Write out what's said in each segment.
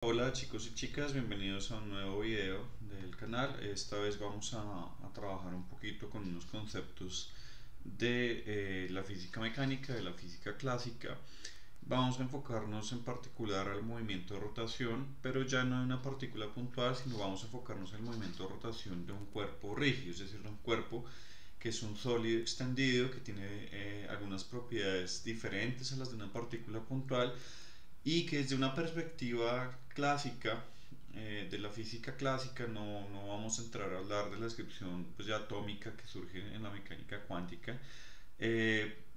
Hola chicos y chicas, bienvenidos a un nuevo video del canal. Esta vez vamos a trabajar un poquito con unos conceptos de la física mecánica, de la física clásica. Vamos a enfocarnos en particular al movimiento de rotación, pero ya no de una partícula puntual, sino vamos a enfocarnos en el movimiento de rotación de un cuerpo rígido, es decir, de un cuerpo que es un sólido extendido, que tiene algunas propiedades diferentes a las de una partícula puntual y que desde una perspectiva clásica, de la física clásica, no vamos a entrar a hablar de la descripción pues, ya atómica que surge en la mecánica cuántica.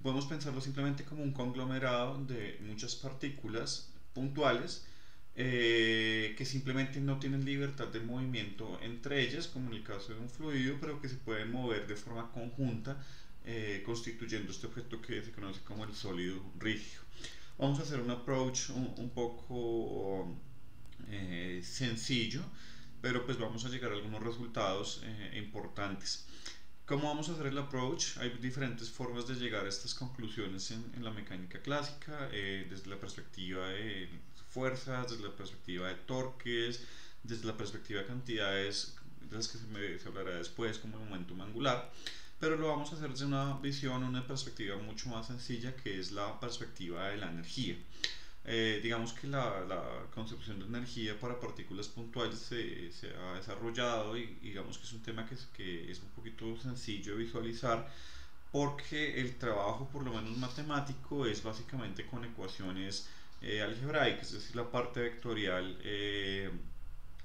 Podemos pensarlo simplemente como un conglomerado de muchas partículas puntuales que simplemente no tienen libertad de movimiento entre ellas, como en el caso de un fluido, pero que se pueden mover de forma conjunta, constituyendo este objeto que se conoce como el sólido rígido. Vamos a hacer un approach un poco sencillo, pero pues vamos a llegar a algunos resultados importantes. ¿Cómo vamos a hacer el approach? Hay diferentes formas de llegar a estas conclusiones en la mecánica clásica, desde la perspectiva de fuerzas, desde la perspectiva de torques, desde la perspectiva de cantidades de las que se hablará después, como el momentum angular, pero lo vamos a hacer desde una visión, una perspectiva mucho más sencilla, que es la perspectiva de la energía. Digamos que la concepción de energía para partículas puntuales se ha desarrollado y digamos que es un tema que es un poquito sencillo de visualizar, porque el trabajo, por lo menos matemático, es básicamente con ecuaciones algebraicas, es decir, la parte vectorial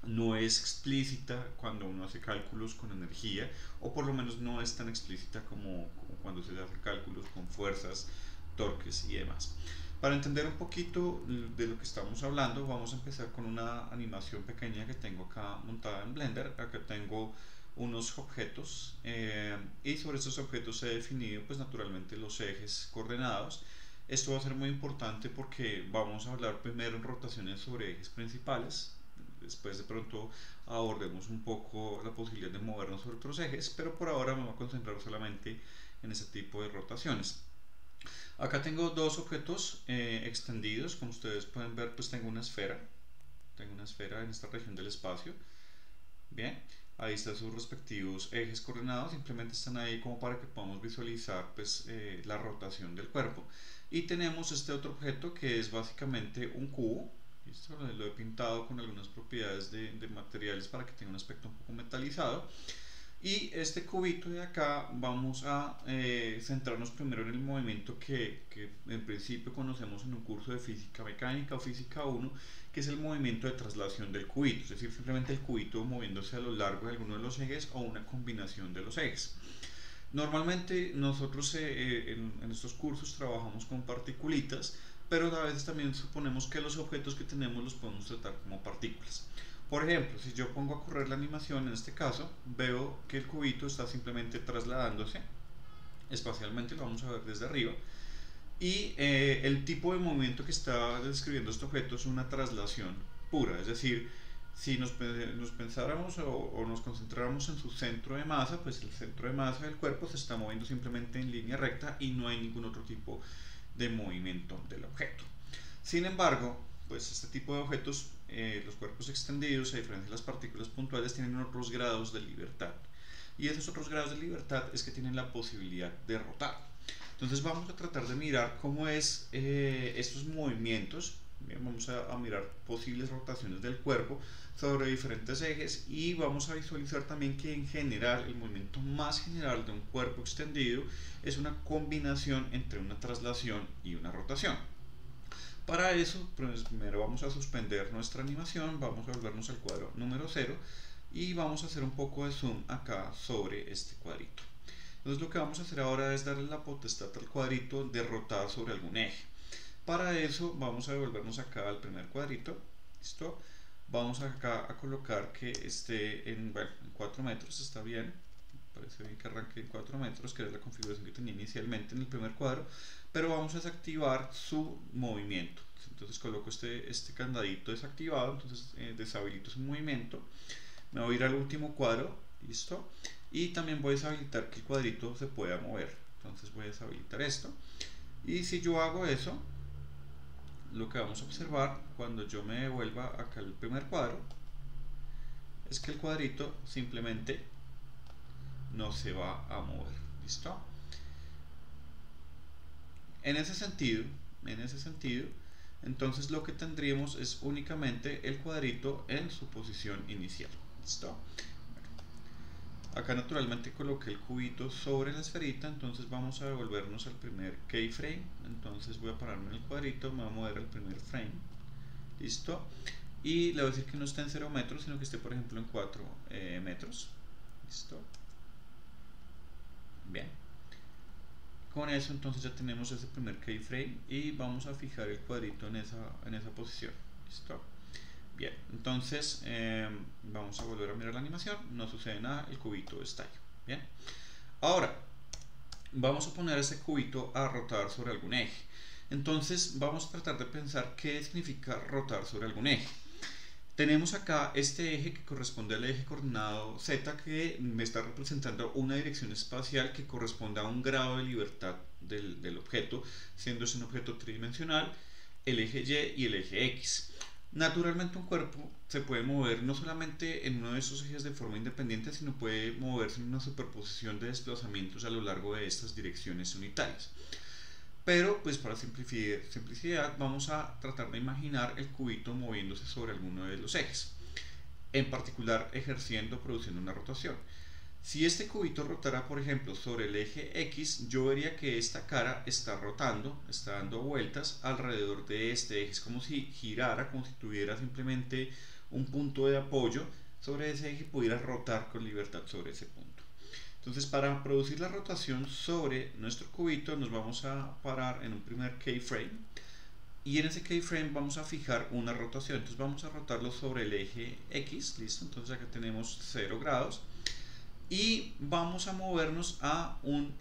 no es explícita cuando uno hace cálculos con energía, o por lo menos no es tan explícita como cuando se hace cálculos con fuerzas, torques y demás. Para entender un poquito de lo que estamos hablando, vamos a empezar con una animación pequeña que tengo acá montada en Blender. Acá tengo unos objetos y sobre estos objetos he definido pues naturalmente los ejes coordenados. Esto va a ser muy importante porque vamos a hablar primero en rotaciones sobre ejes principales, después de pronto abordemos un poco la posibilidad de movernos sobre otros ejes, pero por ahora me voy a concentrar solamente en ese tipo de rotaciones. Acá tengo dos objetos extendidos, como ustedes pueden ver, pues tengo una esfera en esta región del espacio. Bien, ahí están sus respectivos ejes coordenados, simplemente están ahí como para que podamos visualizar pues, la rotación del cuerpo. Y tenemos este otro objeto que es básicamente un cubo. Esto lo he pintado con algunas propiedades de materiales para que tenga un aspecto un poco metalizado. Y este cubito de acá vamos a centrarnos primero en el movimiento que en principio conocemos en un curso de física mecánica o física 1, que es el movimiento de traslación del cubito, es decir, simplemente el cubito moviéndose a lo largo de alguno de los ejes o una combinación de los ejes. Normalmente nosotros en estos cursos trabajamos con particulitas, pero a veces también suponemos que los objetos que tenemos los podemos tratar como partículas. Por ejemplo, si yo pongo a correr la animación en este caso, veo que el cubito está simplemente trasladándose espacialmente, lo vamos a ver desde arriba, y el tipo de movimiento que está describiendo este objeto es una traslación pura, es decir, si nos pensáramos o nos concentráramos en su centro de masa, pues el centro de masa del cuerpo se está moviendo simplemente en línea recta y no hay ningún otro tipo de movimiento del objeto. Sin embargo, pues este tipo de objetos, los cuerpos extendidos, a diferencia de las partículas puntuales, tienen otros grados de libertad. Y esos otros grados de libertad es que tienen la posibilidad de rotar. Entonces vamos a tratar de mirar cómo es estos movimientos. Bien, vamos a mirar posibles rotaciones del cuerpo sobre diferentes ejes y vamos a visualizar también que en general el movimiento más general de un cuerpo extendido es una combinación entre una traslación y una rotación. Para eso, pues primero vamos a suspender nuestra animación, vamos a volvernos al cuadro número 0 y vamos a hacer un poco de zoom acá sobre este cuadrito. Entonces lo que vamos a hacer ahora es darle la potestad al cuadrito de rotar sobre algún eje. Para eso vamos a devolvernos acá al primer cuadrito, ¿listo? Vamos acá a colocar que esté en 4 metros, está bien. Parece bien que arranque en 4 metros, que era la configuración que tenía inicialmente en el primer cuadro, pero vamos a desactivar su movimiento. Entonces coloco este candadito desactivado, entonces deshabilito su movimiento. Me voy a ir al último cuadro, listo, y también voy a deshabilitar que el cuadrito se pueda mover. Entonces voy a deshabilitar esto, y si yo hago eso, lo que vamos a observar cuando yo me devuelva acá al primer cuadro es que el cuadrito simplemente no se va a mover. ¿Listo? En ese sentido, entonces lo que tendríamos es únicamente el cuadrito en su posición inicial. ¿Listo? Acá naturalmente coloqué el cubito sobre la esferita, entonces vamos a devolvernos al primer keyframe. Entonces voy a pararme en el cuadrito, me voy a mover al primer frame. ¿Listo? Y le voy a decir que no esté en 0 metros, sino que esté por ejemplo en 4 metros. ¿Listo? Bien. Con eso entonces ya tenemos ese primer keyframe y vamos a fijar el cuadrito en esa posición. ¿Listo? Bien, entonces vamos a volver a mirar la animación, no sucede nada, el cubito estalla. Bien, ahora vamos a poner ese cubito a rotar sobre algún eje. Entonces vamos a tratar de pensar qué significa rotar sobre algún eje. Tenemos acá este eje que corresponde al eje coordinado Z, que me está representando una dirección espacial que corresponde a un grado de libertad del objeto, siendo ese un objeto tridimensional, el eje Y y el eje X. Naturalmente un cuerpo se puede mover no solamente en uno de esos ejes de forma independiente, sino puede moverse en una superposición de desplazamientos a lo largo de estas direcciones unitarias. Pero pues para simplicidad vamos a tratar de imaginar el cubito moviéndose sobre alguno de los ejes, en particular produciendo una rotación. Si este cubito rotara por ejemplo sobre el eje X, yo vería que esta cara está rotando, está dando vueltas alrededor de este eje. Es como si girara, como si tuviera simplemente un punto de apoyo sobre ese eje y pudiera rotar con libertad sobre ese punto. Entonces para producir la rotación sobre nuestro cubito nos vamos a parar en un primer keyframe y en ese keyframe vamos a fijar una rotación. Entonces vamos a rotarlo sobre el eje X, listo, entonces acá tenemos 0 grados y vamos a movernos a un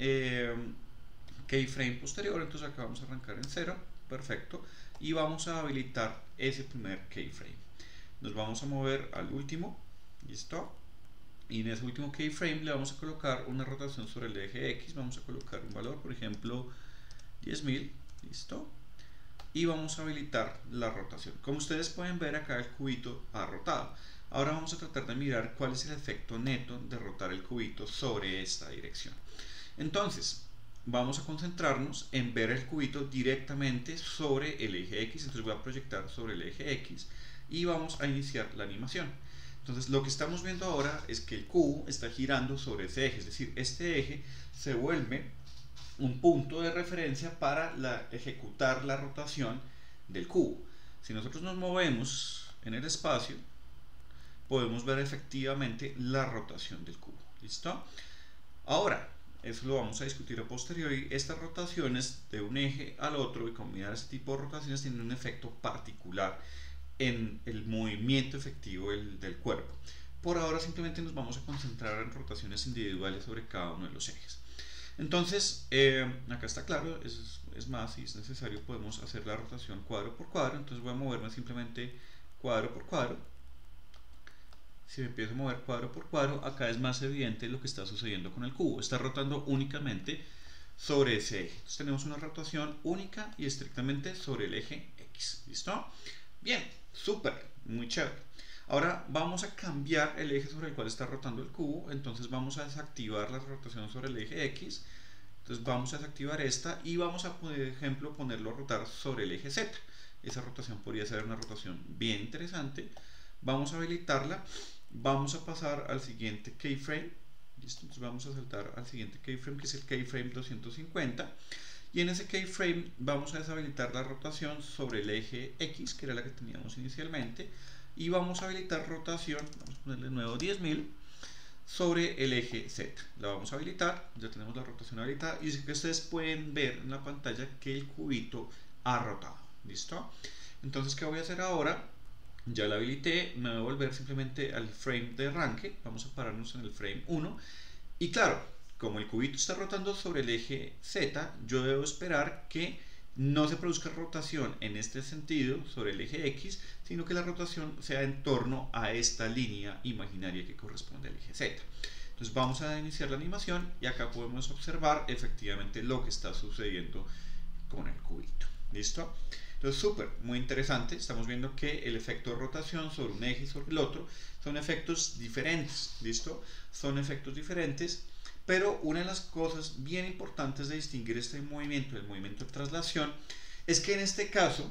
keyframe posterior. Entonces acá vamos a arrancar en 0, perfecto, y vamos a habilitar ese primer keyframe. Nos vamos a mover al último, listo, y en ese último keyframe le vamos a colocar una rotación sobre el eje X. Vamos a colocar un valor, por ejemplo 10.000, listo, y vamos a habilitar la rotación. Como ustedes pueden ver acá el cubito ha rotado. Ahora vamos a tratar de mirar cuál es el efecto neto de rotar el cubito sobre esta dirección. Entonces vamos a concentrarnos en ver el cubito directamente sobre el eje X. Entonces voy a proyectar sobre el eje X y vamos a iniciar la animación. Entonces lo que estamos viendo ahora es que el cubo está girando sobre ese eje, es decir, este eje se vuelve un punto de referencia para ejecutar la rotación del cubo. Si nosotros nos movemos en el espacio, podemos ver efectivamente la rotación del cubo. ¿Listo? Ahora, eso lo vamos a discutir a posteriori. Estas rotaciones de un eje al otro y combinar este tipo de rotaciones tienen un efecto particular en el movimiento efectivo del cuerpo. Por ahora simplemente nos vamos a concentrar en rotaciones individuales sobre cada uno de los ejes. Entonces, acá está claro, es más, si es necesario podemos hacer la rotación cuadro por cuadro. Entonces voy a moverme simplemente cuadro por cuadro. Si me empiezo a mover cuadro por cuadro, acá es más evidente lo que está sucediendo con el cubo. Está rotando únicamente sobre ese eje. Entonces tenemos una rotación única y estrictamente sobre el eje X. ¿Listo? Bien, súper, muy chévere. Ahora vamos a cambiar el eje sobre el cual está rotando el cubo. Entonces vamos a desactivar la rotación sobre el eje X. Entonces vamos a desactivar esta y vamos a, por ejemplo, ponerlo a rotar sobre el eje Z. Esa rotación podría ser una rotación bien interesante. Vamos a habilitarla. Vamos a pasar al siguiente keyframe. ¿Listo? Entonces vamos a saltar al siguiente keyframe, que es el keyframe 250. Y en ese keyframe vamos a deshabilitar la rotación sobre el eje X, que era la que teníamos inicialmente, y vamos a habilitar rotación, vamos a ponerle de nuevo 10.000, sobre el eje Z. La vamos a habilitar, ya tenemos la rotación habilitada, y es que ustedes pueden ver en la pantalla que el cubito ha rotado. ¿Listo? Entonces, ¿qué voy a hacer ahora? Ya la habilité, me voy a volver simplemente al frame de arranque, vamos a pararnos en el frame 1, y claro, como el cubito está rotando sobre el eje Z, yo debo esperar que no se produzca rotación en este sentido sobre el eje X, sino que la rotación sea en torno a esta línea imaginaria que corresponde al eje Z. Entonces vamos a iniciar la animación y acá podemos observar efectivamente lo que está sucediendo con el cubito. ¿Listo? Entonces, súper, muy interesante. Estamos viendo que el efecto de rotación sobre un eje y sobre el otro son efectos diferentes, ¿listo? Son efectos diferentes, pero una de las cosas bien importantes de distinguir este movimiento del movimiento de traslación es que en este caso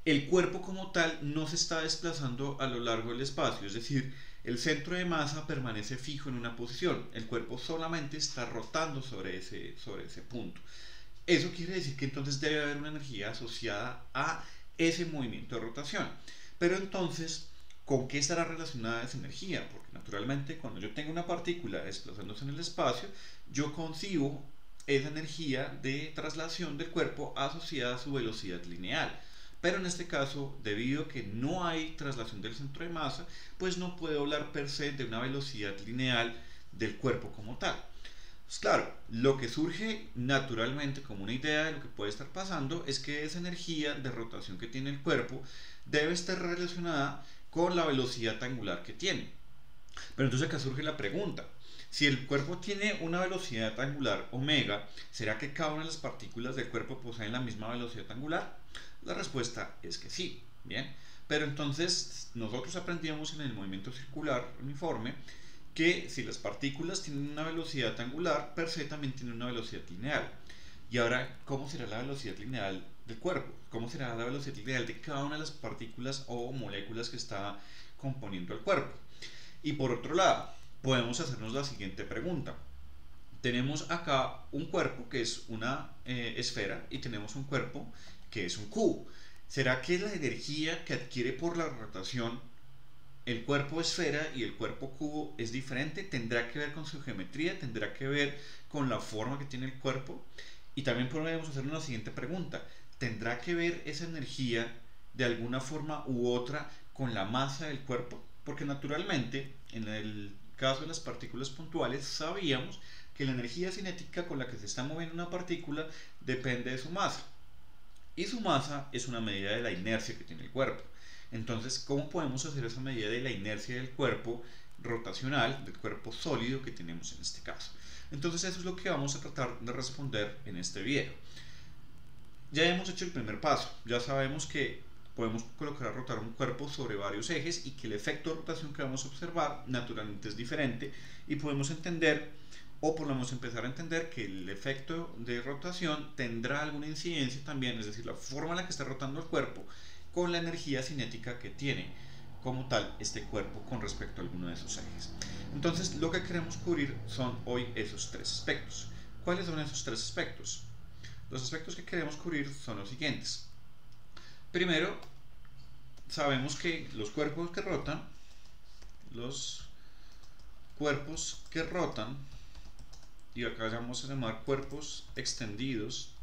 el cuerpo como tal no se está desplazando a lo largo del espacio, es decir, el centro de masa permanece fijo en una posición, el cuerpo solamente está rotando sobre ese punto. Eso quiere decir que entonces debe haber una energía asociada a ese movimiento de rotación. Pero entonces, ¿con qué estará relacionada esa energía? Porque naturalmente cuando yo tengo una partícula desplazándose en el espacio, yo concibo esa energía de traslación del cuerpo asociada a su velocidad lineal. Pero en este caso, debido a que no hay traslación del centro de masa, pues no puedo hablar per se de una velocidad lineal del cuerpo como tal. Pues claro, lo que surge naturalmente como una idea de lo que puede estar pasando es que esa energía de rotación que tiene el cuerpo debe estar relacionada con la velocidad angular que tiene. Pero entonces acá surge la pregunta, si el cuerpo tiene una velocidad angular omega, ¿será que cada una de las partículas del cuerpo poseen la misma velocidad angular? La respuesta es que sí, ¿bien? Pero entonces nosotros aprendíamos en el movimiento circular uniforme que si las partículas tienen una velocidad angular, per se también tienen una velocidad lineal. Y ahora, ¿cómo será la velocidad lineal del cuerpo? ¿Cómo será la velocidad lineal de cada una de las partículas o moléculas que está componiendo el cuerpo? Y por otro lado, podemos hacernos la siguiente pregunta. Tenemos acá un cuerpo que es una esfera y tenemos un cuerpo que es un cubo. ¿Será que la energía que adquiere por la rotación el cuerpo esfera y el cuerpo cubo es diferente? ¿Tendrá que ver con su geometría? ¿Tendrá que ver con la forma que tiene el cuerpo? Y también podemos hacer una siguiente pregunta. ¿Tendrá que ver esa energía de alguna forma u otra con la masa del cuerpo? Porque naturalmente, en el caso de las partículas puntuales, sabíamos que la energía cinética con la que se está moviendo una partícula depende de su masa. Y su masa es una medida de la inercia que tiene el cuerpo. Entonces, ¿cómo podemos hacer esa medida de la inercia del cuerpo rotacional, del cuerpo sólido que tenemos en este caso? Entonces, eso es lo que vamos a tratar de responder en este video. Ya hemos hecho el primer paso, ya sabemos que podemos colocar a rotar un cuerpo sobre varios ejes y que el efecto de rotación que vamos a observar naturalmente es diferente y podemos entender o podemos empezar a entender que el efecto de rotación tendrá alguna incidencia también, es decir, la forma en la que está rotando el cuerpo con la energía cinética que tiene como tal este cuerpo con respecto a alguno de esos ejes. Entonces, lo que queremos cubrir son hoy esos tres aspectos. ¿Cuáles son esos tres aspectos? Los aspectos que queremos cubrir son los siguientes. Primero, sabemos que los cuerpos que rotan, y acá vamos a llamar cuerpos extendidos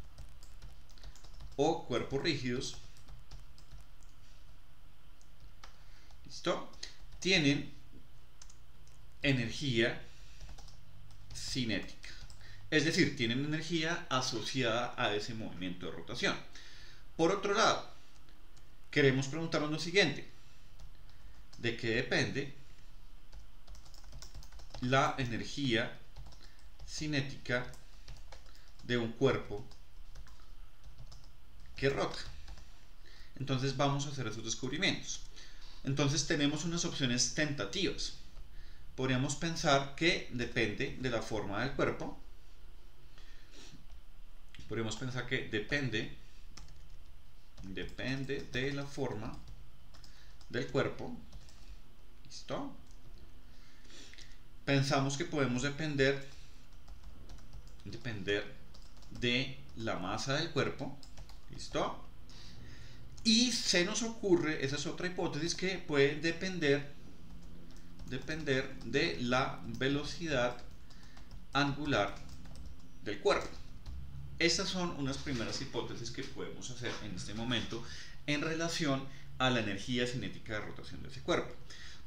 o cuerpos rígidos, ¿listo? Tienen energía cinética, es decir, tienen energía asociada a ese movimiento de rotación. Por otro lado, queremos preguntarnos lo siguiente: ¿de qué depende la energía cinética de un cuerpo que rota? Entonces vamos a hacer esos descubrimientos. Entonces tenemos unas opciones tentativas. Podríamos pensar que depende de la forma del cuerpo. Podríamos pensar que depende de la forma del cuerpo. ¿Listo? Pensamos que podemos depender de la masa del cuerpo. ¿Listo? Y se nos ocurre, esa es otra hipótesis, que puede depender de la velocidad angular del cuerpo. Estas son unas primeras hipótesis que podemos hacer en este momento en relación a la energía cinética de rotación de ese cuerpo.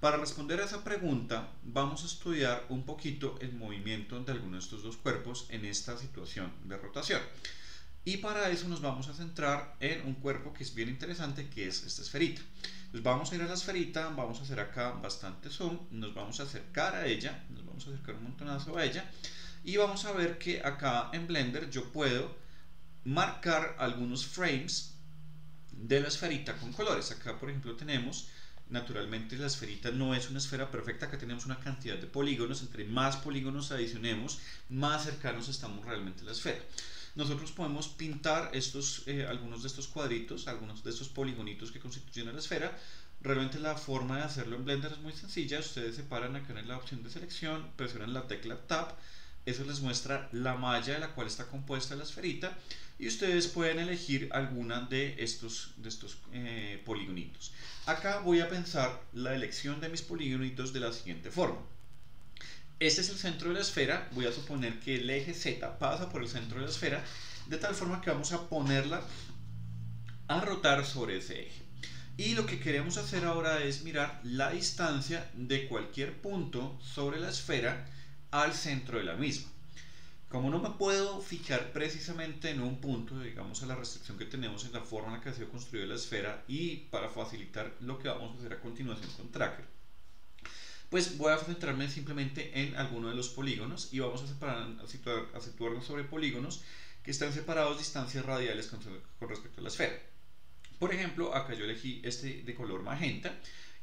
Para responder a esa pregunta, vamos a estudiar un poquito el movimiento de alguno de estos dos cuerpos en esta situación de rotación. Y para eso nos vamos a centrar en un cuerpo que es bien interesante, que es esta esferita. Entonces vamos a ir a la esferita, vamos a hacer acá bastante zoom, nos vamos a acercar a ella, nos vamos a acercar un montonazo a ella, y vamos a ver que acá en Blender yo puedo marcar algunos frames de la esferita con colores. Acá, por ejemplo, tenemos, naturalmente la esferita no es una esfera perfecta, acá tenemos una cantidad de polígonos, entre más polígonos adicionemos, más cercanos estamos realmente a la esfera. Nosotros podemos pintar algunos de estos cuadritos, algunos de estos poligonitos que constituyen a la esfera. Realmente la forma de hacerlo en Blender es muy sencilla. Ustedes se paran acá en la opción de selección, presionan la tecla Tab, eso les muestra la malla de la cual está compuesta la esferita y ustedes pueden elegir alguna de estos poligonitos. Acá voy a pensar la elección de mis poligonitos de la siguiente forma. Este es el centro de la esfera, voy a suponer que el eje Z pasa por el centro de la esfera, de tal forma que vamos a ponerla a rotar sobre ese eje. Y lo que queremos hacer ahora es mirar la distancia de cualquier punto sobre la esfera al centro de la misma. Como no me puedo fijar precisamente en un punto, digamos a la restricción que tenemos en la forma en la que ha sido construida la esfera y para facilitar lo que vamos a hacer a continuación con Tracker, pues voy a centrarme simplemente en alguno de los polígonos y vamos a situarnos sobre polígonos que están separados distancias radiales con respecto a la esfera. Por ejemplo, acá yo elegí este de color magenta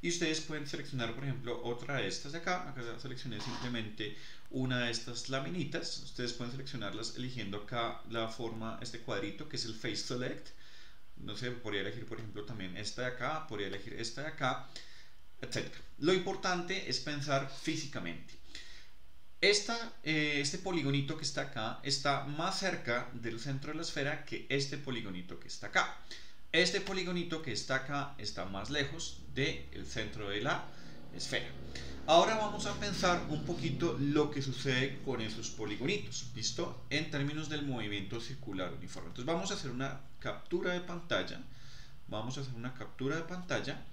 y ustedes pueden seleccionar, por ejemplo, otra de estas de acá. Acá seleccioné simplemente una de estas laminitas. Ustedes pueden seleccionarlas eligiendo acá la forma, este cuadrito que es el Face Select. No sé, podría elegir, por ejemplo, también esta de acá, podría elegir esta de acá, etc. Lo importante es pensar físicamente. Este poligonito que está acá está más cerca del centro de la esfera que este poligonito que está acá. Este poligonito que está acá está más lejos del centro de la esfera. Ahora vamos a pensar un poquito lo que sucede con esos poligonitos, ¿listo? En términos del movimiento circular uniforme. Entonces vamos a hacer una captura de pantalla. Vamos a hacer una captura de pantalla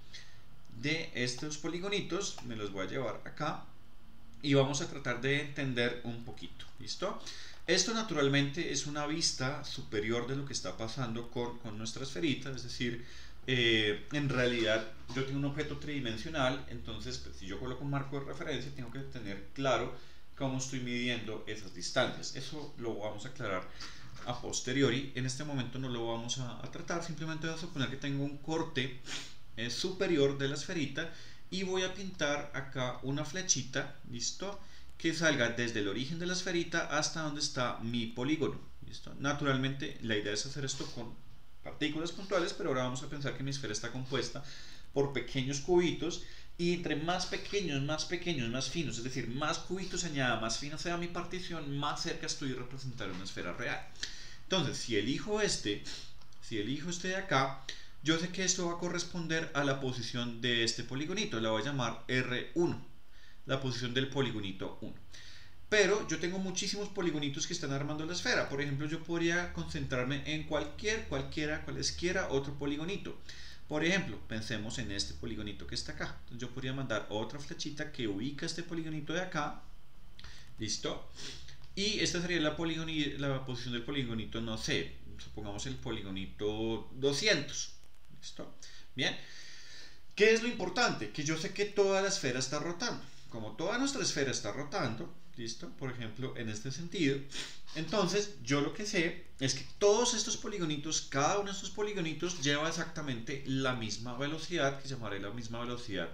de estos poligonitos. Me los voy a llevar acá y vamos a tratar de entender un poquito, ¿listo? Esto naturalmente es una vista superior de lo que está pasando con nuestra esferita, es decir, en realidad yo tengo un objeto tridimensional, entonces pues, si yo coloco un marco de referencia tengo que tener claro cómo estoy midiendo esas distancias. Eso lo vamos a aclarar a posteriori, en este momento no lo vamos a tratar, simplemente voy a suponer que tengo un corte superior de la esferita y voy a pintar acá una flechita, ¿listo?, que salga desde el origen de la esferita hasta donde está mi polígono, ¿listo? Naturalmente la idea es hacer esto con partículas puntuales, pero ahora vamos a pensar que mi esfera está compuesta por pequeños cubitos y entre más pequeños, más finos, es decir, más cubitos añada, más fina sea mi partición, más cerca estoy de representar una esfera real. Entonces, si elijo este de acá, yo sé que esto va a corresponder a la posición de este poligonito, la voy a llamar R1, la posición del poligonito 1. Pero yo tengo muchísimos poligonitos que están armando la esfera. Por ejemplo, yo podría concentrarme en cualesquiera otro poligonito. Por ejemplo, pensemos en este poligonito que está acá. Entonces yo podría mandar otra flechita que ubica este poligonito de acá. ¿Listo? Y esta sería la posición del poligonito, no sé, supongamos el poligonito 200. ¿Listo? Bien. ¿Qué es lo importante? Que yo sé que toda la esfera está rotando. Como toda nuestra esfera está rotando, ¿listo? Por ejemplo, en este sentido, entonces yo lo que sé es que todos estos poligonitos, cada uno de estos poligonitos lleva exactamente la misma velocidad, que llamaré la misma velocidad,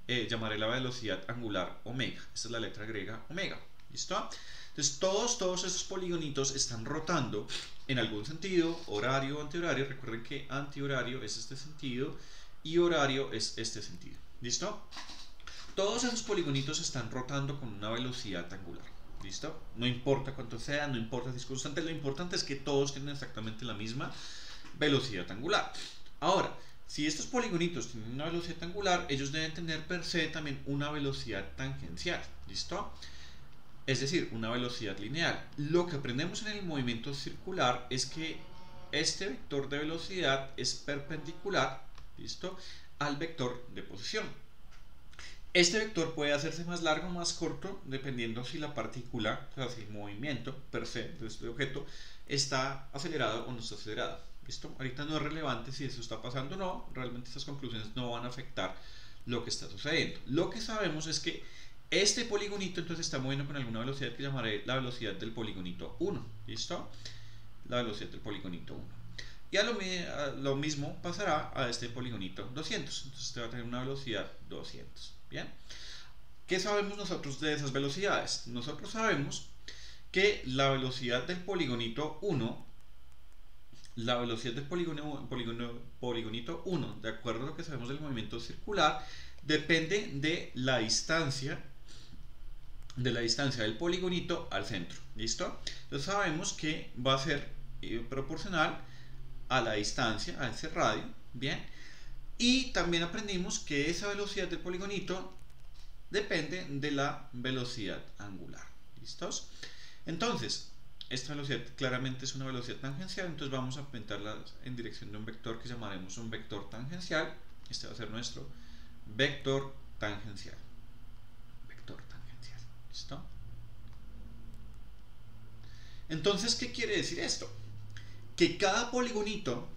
llamaré la velocidad angular omega. Esta es la letra griega omega, ¿listo? Entonces todos estos poligonitos están rotando en algún sentido, horario o antihorario. Recuerden que antihorario es este sentido y horario es este sentido, ¿listo? Todos esos poligonitos están rotando con una velocidad angular, ¿listo? No importa cuánto sea, no importa si es constante, lo importante es que todos tienen exactamente la misma velocidad angular. Ahora, si estos poligonitos tienen una velocidad angular, ellos deben tener per se también una velocidad tangencial, ¿listo? Es decir, una velocidad lineal. Lo que aprendemos en el movimiento circular es que este vector de velocidad es perpendicular, ¿listo?, al vector de posición. Este vector puede hacerse más largo o más corto dependiendo si la partícula, o sea, si el movimiento per se de este objeto está acelerado o no está acelerado. ¿Listo? Ahorita no es relevante si eso está pasando o no, realmente estas conclusiones no van a afectar lo que está sucediendo. Lo que sabemos es que este poligonito entonces está moviendo con alguna velocidad que llamaré la velocidad del poligonito 1. ¿Listo? La velocidad del poligonito 1. Y a lo mismo pasará a este poligonito 200. Entonces este va a tener una velocidad 200. Bien. ¿Qué sabemos nosotros de esas velocidades? Nosotros sabemos que la velocidad del poligonito 1, la velocidad del poligonito 1, de acuerdo a lo que sabemos del movimiento circular, depende de la distancia del poligonito al centro. ¿Listo? Entonces sabemos que va a ser proporcional a la distancia, a ese radio. Bien. Y también aprendimos que esa velocidad del poligonito depende de la velocidad angular. ¿Listos? Entonces, esta velocidad claramente es una velocidad tangencial, entonces vamos a pintarla en dirección de un vector que llamaremos un vector tangencial. Este va a ser nuestro vector tangencial. Vector tangencial. ¿Listo? Entonces, ¿qué quiere decir esto? Que cada poligonito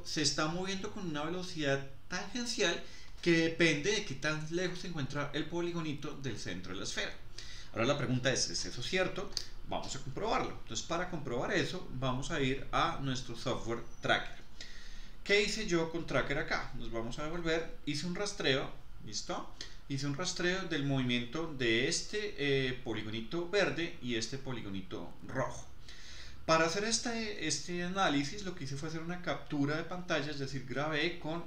se está moviendo con una velocidad tangencial que depende de qué tan lejos se encuentra el poligonito del centro de la esfera. Ahora la pregunta ¿es eso cierto? Vamos a comprobarlo. Entonces, para comprobar eso, vamos a ir a nuestro software Tracker. ¿Qué hice yo con Tracker acá? Nos vamos a devolver, hice un rastreo, ¿listo? Hice un rastreo del movimiento de este poligonito verde y este poligonito rojo. Para hacer este análisis, lo que hice fue hacer una captura de pantalla, es decir, grabé con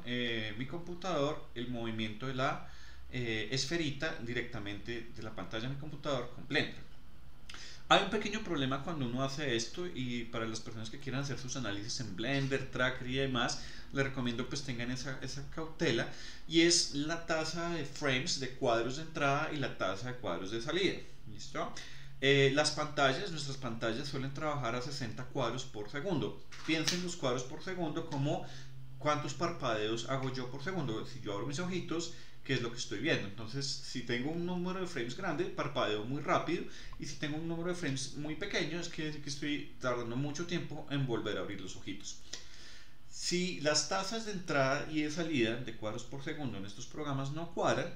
mi computador el movimiento de la esferita directamente de la pantalla de mi computador con Blender. Hay un pequeño problema cuando uno hace esto, y para las personas que quieran hacer sus análisis en Blender, Tracker y demás, les recomiendo pues tengan esa cautela, y es la tasa de frames de cuadros de entrada y la tasa de cuadros de salida. ¿Listo? Nuestras pantallas suelen trabajar a 60 cuadros por segundo. Piensen los cuadros por segundo como cuántos parpadeos hago yo por segundo. Si yo abro mis ojitos, ¿qué es lo que estoy viendo? Entonces, si tengo un número de frames grande, parpadeo muy rápido, y si tengo un número de frames muy pequeño, es que estoy tardando mucho tiempo en volver a abrir los ojitos. Si las tasas de entrada y de salida de cuadros por segundo en estos programas no cuadran,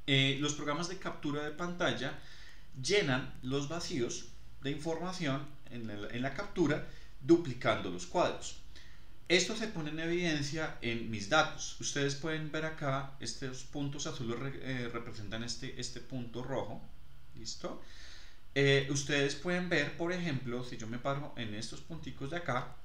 los programas de captura de pantalla llenan los vacíos de información en la captura duplicando los cuadros. Esto se pone en evidencia en mis datos. Ustedes pueden ver acá, estos puntos azules representan este punto rojo. ¿Listo? Ustedes pueden ver, por ejemplo, si yo me paro en estos punticos de acá,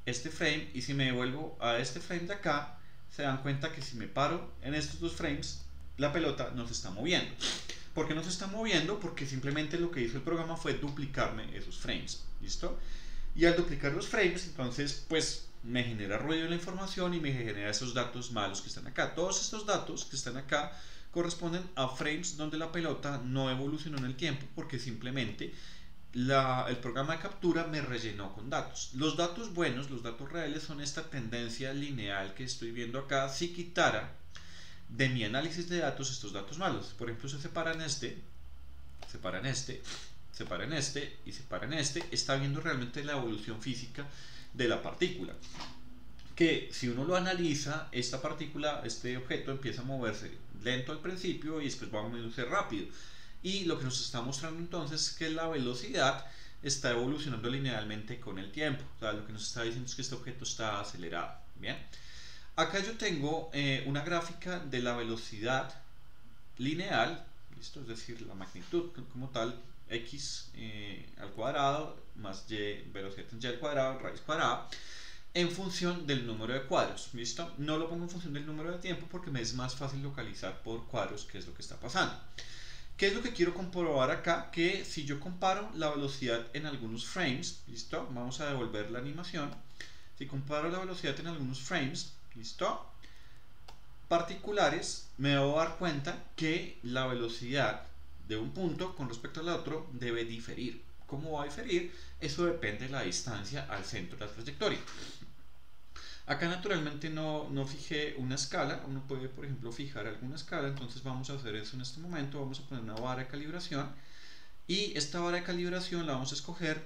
este frame, y si me devuelvo a este frame de acá, se dan cuenta que si me paro en estos dos frames, la pelota no se está moviendo. ¿Por qué no se está moviendo? Porque simplemente lo que hizo el programa fue duplicarme esos frames. ¿Listo? Y al duplicar los frames, entonces pues me genera ruido en la información y me genera esos datos malos que están acá. Todos estos datos que están acá corresponden a frames donde la pelota no evolucionó en el tiempo, porque simplemente el programa de captura me rellenó con datos. Los datos buenos, los datos reales, son esta tendencia lineal que estoy viendo acá. Si quitara de mi análisis de datos estos datos malos, por ejemplo, se separan este, separan este, separan este y separan este, está viendo realmente la evolución física de la partícula, que si uno lo analiza, esta partícula, este objeto empieza a moverse lento al principio y después va a moverse rápido, y lo que nos está mostrando entonces es que la velocidad está evolucionando linealmente con el tiempo. O sea, lo que nos está diciendo es que este objeto está acelerado. Bien, acá yo tengo una gráfica de la velocidad lineal, ¿listo? Es decir, la magnitud como tal, x al cuadrado más y, velocidad en y al cuadrado, raíz cuadrada, en función del número de cuadros. ¿Listo? No lo pongo en función del número de tiempo porque me es más fácil localizar por cuadros qué es lo que está pasando. ¿Qué es lo que quiero comprobar acá? Que si yo comparo la velocidad en algunos frames, ¿listo? Vamos a devolver la animación. Si comparo la velocidad en algunos frames, ¿listo? Particulares, me voy a dar cuenta que la velocidad de un punto con respecto al otro debe diferir. ¿Cómo va a diferir? Eso depende de la distancia al centro de la trayectoria. Acá naturalmente no fijé una escala. Uno puede, por ejemplo, fijar alguna escala. Entonces vamos a hacer eso en este momento. Vamos a poner una vara de calibración, y esta vara de calibración la vamos a escoger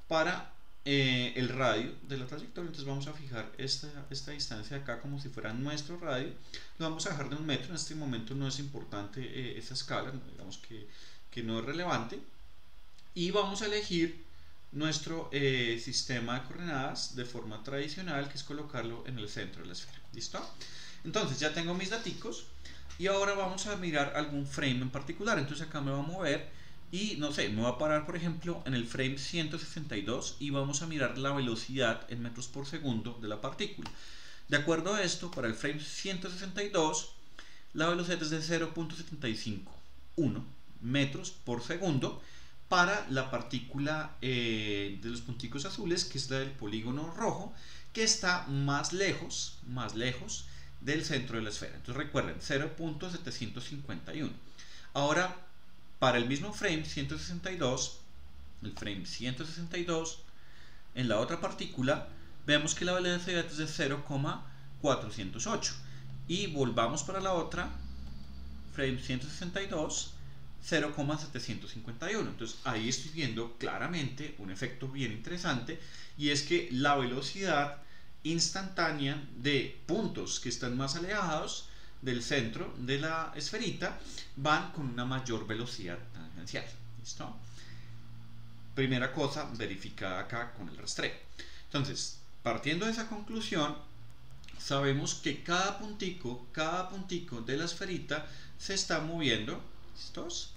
para el radio de la trayectoria. Entonces vamos a fijar esta distancia acá como si fuera nuestro radio. Lo vamos a dejar de 1 metro. En este momento no es importante esa escala, digamos que no es relevante. Y vamos a elegir nuestro sistema de coordenadas de forma tradicional, que es colocarlo en el centro de la esfera. ¿Listo? Entonces ya tengo mis daticos y ahora vamos a mirar algún frame en particular. Entonces acá me voy a mover y no sé, me voy a parar por ejemplo en el frame 162 y vamos a mirar la velocidad en metros por segundo de la partícula. De acuerdo a esto, para el frame 162 la velocidad es de 0.751 metros por segundo para la partícula de los punticos azules, que es la del polígono rojo, que está más lejos del centro de la esfera. Entonces recuerden, 0.751. Ahora, para el mismo frame 162, el frame 162, en la otra partícula, vemos que la velocidad es de 0,408. Y volvamos para la otra, frame 162, 0,751. Entonces ahí estoy viendo claramente un efecto bien interesante, y es que la velocidad instantánea de puntos que están más alejados del centro de la esferita van con una mayor velocidad tangencial. ¿Listo? Primera cosa verificada acá con el rastreo. Entonces, partiendo de esa conclusión, sabemos que cada puntico de la esferita se está moviendo, ¿listos?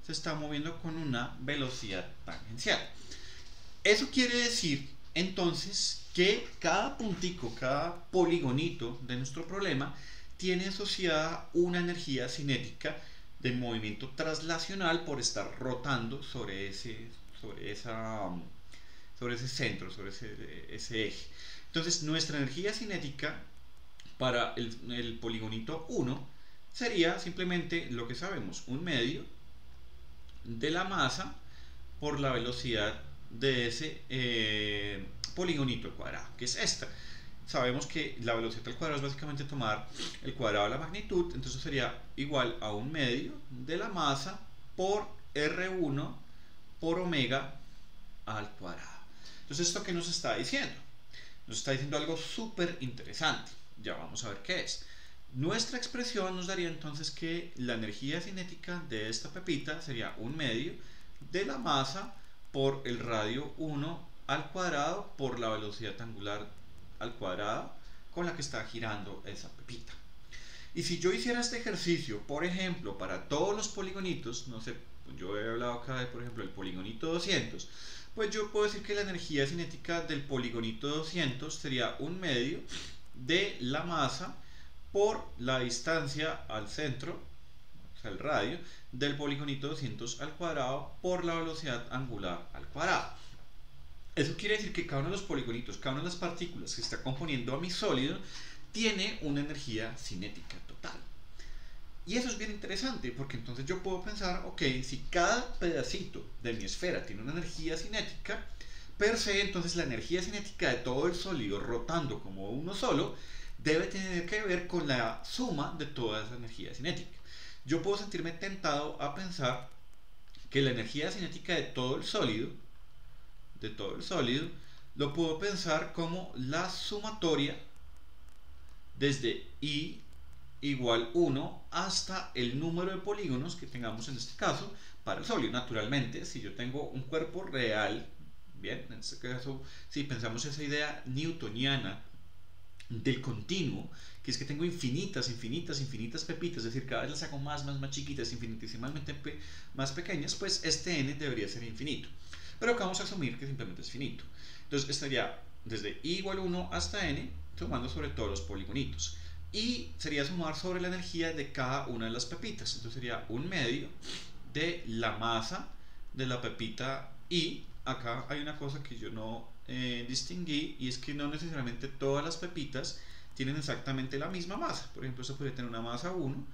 Se está moviendo con una velocidad tangencial. Eso quiere decir entonces que cada puntico, cada poligonito de nuestro problema tiene asociada una energía cinética de movimiento traslacional por estar rotando sobre ese centro, sobre ese eje. Entonces nuestra energía cinética para el poligonito 1 sería simplemente lo que sabemos, un medio de la masa por la velocidad de ese poligonito al cuadrado, que es esta. Sabemos que la velocidad al cuadrado es básicamente tomar el cuadrado de la magnitud, entonces sería igual a un medio de la masa por R1 por omega al cuadrado. Entonces, ¿esto qué nos está diciendo? Nos está diciendo algo súper interesante. Ya vamos a ver qué es. Nuestra expresión nos daría entonces que la energía cinética de esta pepita sería un medio de la masa por el radio 1 al cuadrado por la velocidad angular al cuadrado con la que está girando esa pepita. Y si yo hiciera este ejercicio, por ejemplo, para todos los poligonitos, no sé, yo he hablado acá de, por ejemplo, el poligonito 200, pues yo puedo decir que la energía cinética del poligonito 200 sería un medio de la masa por la distancia al centro, o sea, el radio, del poligonito 200 al cuadrado por la velocidad angular al cuadrado. Eso quiere decir que cada uno de los poligonitos, cada una de las partículas que está componiendo a mi sólido, tiene una energía cinética total. Y eso es bien interesante, porque entonces yo puedo pensar, ok, si cada pedacito de mi esfera tiene una energía cinética, per se, entonces la energía cinética de todo el sólido rotando como uno solo debe tener que ver con la suma de toda esa energía cinética. Yo puedo sentirme tentado a pensar que la energía cinética de todo el sólido, lo puedo pensar como la sumatoria desde I igual 1 hasta el número de polígonos que tengamos en este caso para el sólido. Naturalmente, si yo tengo un cuerpo real, bien, en este caso, si pensamos esa idea newtoniana del continuo, que es que tengo infinitas pepitas, es decir, cada vez las hago más chiquitas, infinitesimamente más pequeñas, pues este n debería ser infinito. Pero acá vamos a asumir que simplemente es finito. Entonces estaría desde i igual 1 hasta n, sumando sobre todos los poligonitos. Y sería sumar sobre la energía de cada una de las pepitas. Entonces sería un medio de la masa de la pepita i. Acá hay una cosa que yo no distinguí, y es que no necesariamente todas las pepitas tienen exactamente la misma masa. Por ejemplo, esta podría tener una masa 1,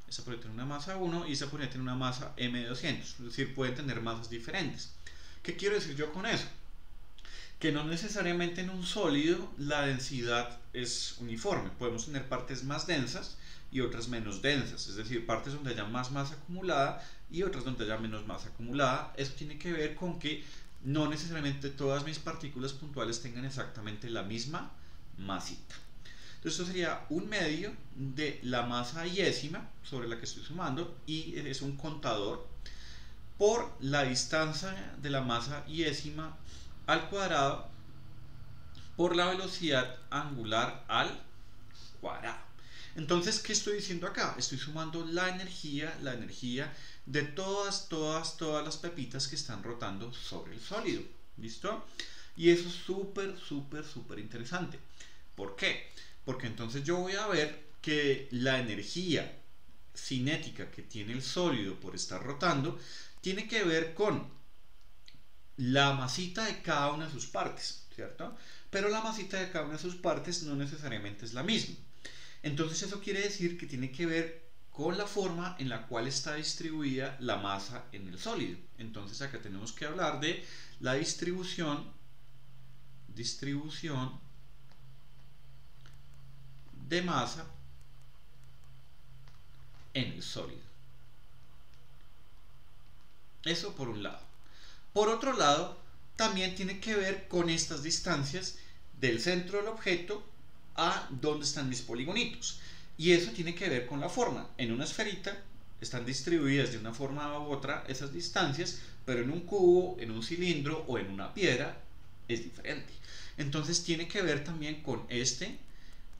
esta podría tener una masa 1 y esta podría tener una masa m200. Es decir, pueden tener masas diferentes. ¿Qué quiero decir yo con eso? Que no necesariamente en un sólido la densidad es uniforme. Podemos tener partes más densas y otras menos densas, es decir, partes donde haya más masa acumulada y otras donde haya menos masa acumulada. Eso tiene que ver con que no necesariamente todas mis partículas puntuales tengan exactamente la misma masita. Entonces esto sería un medio de la masa iésima sobre la que estoy sumando, y es un contador, por la distancia de la masa iésima al cuadrado por la velocidad angular al cuadrado. Entonces, ¿qué estoy diciendo acá? Estoy sumando la energía de todas las pepitas que están rotando sobre el sólido. ¿Listo? Y eso es súper interesante. ¿Por qué? Porque entonces yo voy a ver que la energía cinética que tiene el sólido por estar rotando tiene que ver con la masita de cada una de sus partes, ¿cierto? Pero la masita de cada una de sus partes no necesariamente es la misma. Entonces eso quiere decir que tiene que ver con la forma en la cual está distribuida la masa en el sólido. Entonces acá tenemos que hablar de la distribución de masa en el sólido. Eso por un lado. Por otro lado, también tiene que ver con estas distancias del centro del objeto a donde están mis poligonitos. Y eso tiene que ver con la forma. En una esferita están distribuidas de una forma u otra esas distancias, pero en un cubo, en un cilindro o en una piedra es diferente. Entonces tiene que ver también con este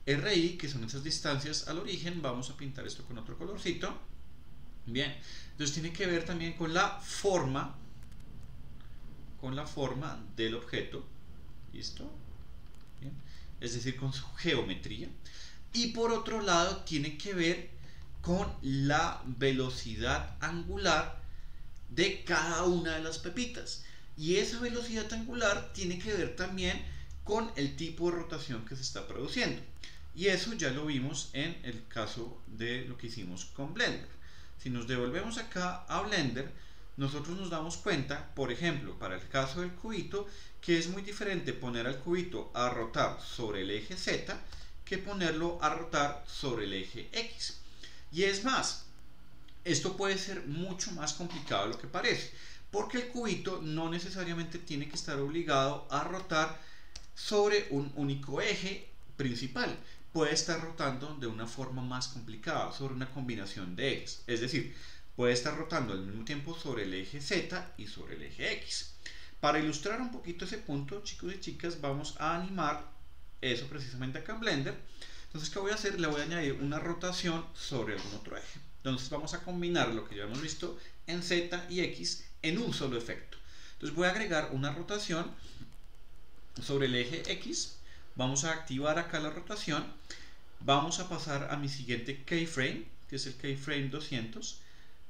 RI, que son esas distancias al origen. Vamos a pintar esto con otro colorcito. Bien, entonces tiene que ver también con la forma del objeto. ¿Listo? Bien. Es decir, con su geometría. Y por otro lado tiene que ver con la velocidad angular de cada una de las pepitas. Y esa velocidad angular tiene que ver también con el tipo de rotación que se está produciendo. Y eso ya lo vimos en el caso de lo que hicimos con Blender. Si nos devolvemos acá a Blender, nosotros nos damos cuenta, por ejemplo, para el caso del cubito, que es muy diferente poner al cubito a rotar sobre el eje Z que ponerlo a rotar sobre el eje X. Y es más, esto puede ser mucho más complicado de lo que parece, porque el cubito no necesariamente tiene que estar obligado a rotar sobre un único eje principal. Puede estar rotando de una forma más complicada, sobre una combinación de ejes. Es decir, puede estar rotando al mismo tiempo sobre el eje Z y sobre el eje X. Para ilustrar un poquito ese punto, chicos y chicas, vamos a animar eso precisamente acá en Blender. Entonces, ¿qué voy a hacer? Le voy a añadir una rotación sobre algún otro eje. Entonces vamos a combinar lo que ya hemos visto en Z y X en un solo efecto. Entonces voy a agregar una rotación sobre el eje X. Vamos a activar acá la rotación. Vamos a pasar a mi siguiente keyframe, que es el keyframe 200.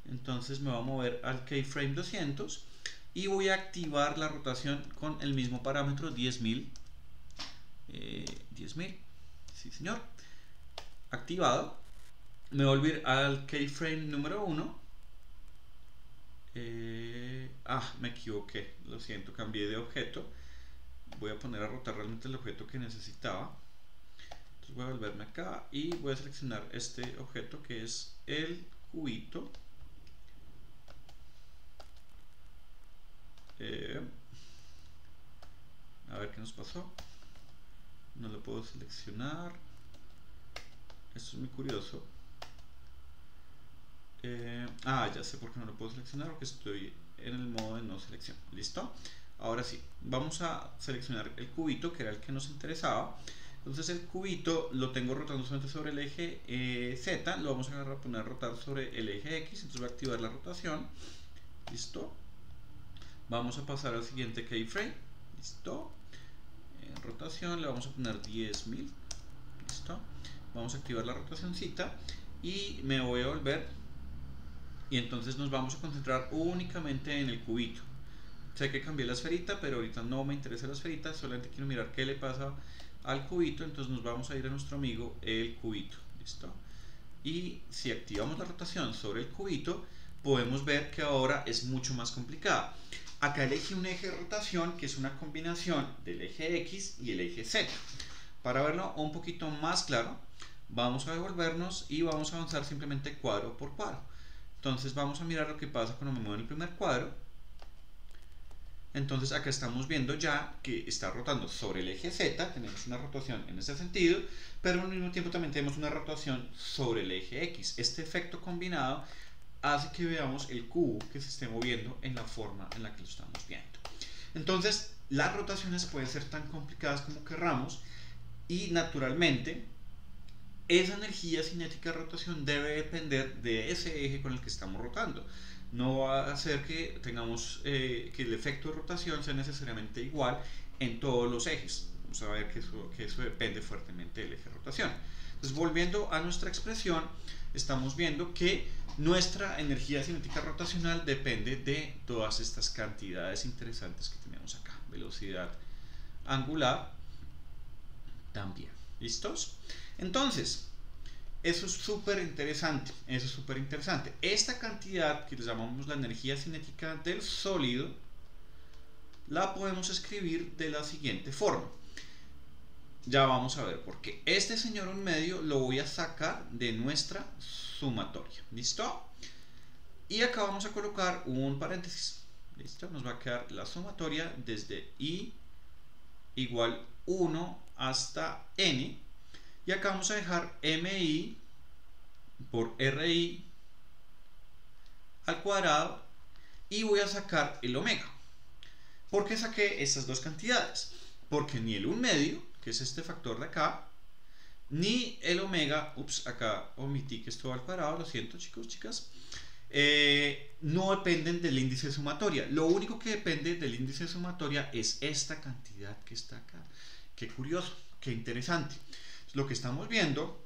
Entonces me voy a mover al keyframe 200 y voy a activar la rotación con el mismo parámetro 10.000. 10.000, sí señor, activado. Me voy a volver al keyframe número 1. Me equivoqué, lo siento, cambié de objeto. Voy a poner a rotar realmente el objeto que necesitaba. Entonces voy a volverme acá y voy a seleccionar este objeto que es el cubito. A ver qué nos pasó. No lo puedo seleccionar. Esto es muy curioso. Ya sé por qué no lo puedo seleccionar, porque estoy en el modo de no selección. ¿Listo? Ahora sí, vamos a seleccionar el cubito, que era el que nos interesaba. Entonces el cubito lo tengo rotando solamente sobre el eje Z. Lo vamos a poner a rotar sobre el eje X. Entonces voy a activar la rotación. ¿Listo? Vamos a pasar al siguiente keyframe. ¿Listo? En rotación le vamos a poner 10.000. ¿Listo? Vamos a activar la rotacióncita y me voy a volver, y entonces nos vamos a concentrar únicamente en el cubito. Sé que cambié la esferita, pero ahorita no me interesa la esferita, solamente quiero mirar qué le pasa al cubito. Entonces nos vamos a ir a nuestro amigo el cubito. ¿Listo? Y si activamos la rotación sobre el cubito, podemos ver que ahora es mucho más complicada. Acá elegí un eje de rotación que es una combinación del eje X y el eje Z. Para verlo un poquito más claro, vamos a devolvernos y vamos a avanzar simplemente cuadro por cuadro. Entonces vamos a mirar lo que pasa cuando me muevo en el primer cuadro. Entonces acá estamos viendo ya que está rotando sobre el eje Z, tenemos una rotación en ese sentido, pero al mismo tiempo también tenemos una rotación sobre el eje X. Este efecto combinado hace que veamos el cubo que se esté moviendo en la forma en la que lo estamos viendo. Entonces, las rotaciones pueden ser tan complicadas como querramos y naturalmente esa energía cinética de rotación debe depender de ese eje con el que estamos rotando. No va a hacer que tengamos que el efecto de rotación sea necesariamente igual en todos los ejes. Vamos a ver que eso depende fuertemente del eje de rotación. Entonces, volviendo a nuestra expresión, estamos viendo que nuestra energía cinética rotacional depende de todas estas cantidades interesantes que tenemos acá. Velocidad angular también. ¿Listos? Entonces, eso es súper interesante. Eso es súper interesante. Esta cantidad que le llamamos la energía cinética del sólido la podemos escribir de la siguiente forma. Ya vamos a ver por qué. Este señor en medio lo voy a sacar de nuestra sumatoria. ¿Listo? Y acá vamos a colocar un paréntesis. ¿Listo? Nos va a quedar la sumatoria desde I igual 1 hasta N. Y acá vamos a dejar MI por RI al cuadrado. Y voy a sacar el omega. ¿Por qué saqué estas dos cantidades? Porque ni el 1 medio, que es este factor de acá, ni el omega, acá omití que esto va al cuadrado, lo siento chicos, chicas, no dependen del índice de sumatoria. Lo único que depende del índice de sumatoria es esta cantidad que está acá. Qué curioso, qué interesante. Lo que estamos viendo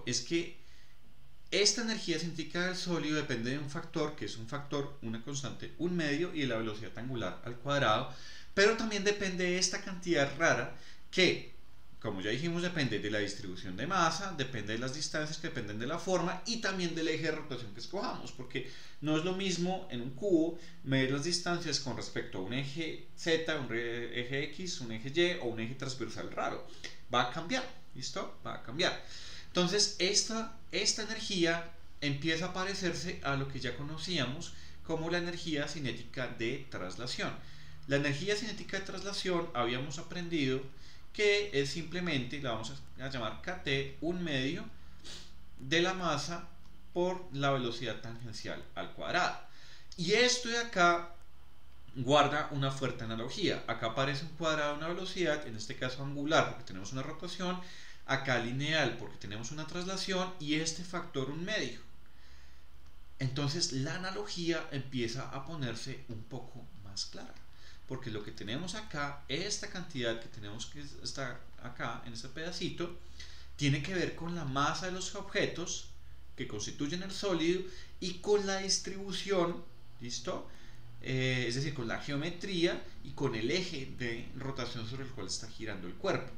es que esta energía cinética del sólido depende de un factor, que es un factor, una constante, 1 medio, y de la velocidad angular al cuadrado, pero también depende de esta cantidad rara que, como ya dijimos, depende de la distribución de masa, depende de las distancias que dependen de la forma y también del eje de rotación que escojamos, porque no es lo mismo en un cubo medir las distancias con respecto a un eje Z, un eje X, un eje Y o un eje transversal raro. Va a cambiar, ¿listo? Va a cambiar. Entonces, esta energía empieza a parecerse a lo que ya conocíamos como la energía cinética de traslación. La energía cinética de traslación habíamos aprendido que es simplemente, la vamos a llamar KT, 1 medio de la masa por la velocidad tangencial al cuadrado. Y esto de acá guarda una fuerte analogía. Acá aparece un cuadrado de una velocidad, en este caso angular porque tenemos una rotación, acá lineal porque tenemos una traslación y este factor 1 medio. Entonces la analogía empieza a ponerse un poco más clara, porque lo que tenemos acá, esta cantidad que tenemos que está acá en este pedacito, tiene que ver con la masa de los objetos que constituyen el sólido y con la distribución, ¿listo? Es decir, con la geometría y con el eje de rotación sobre el cual está girando el cuerpo.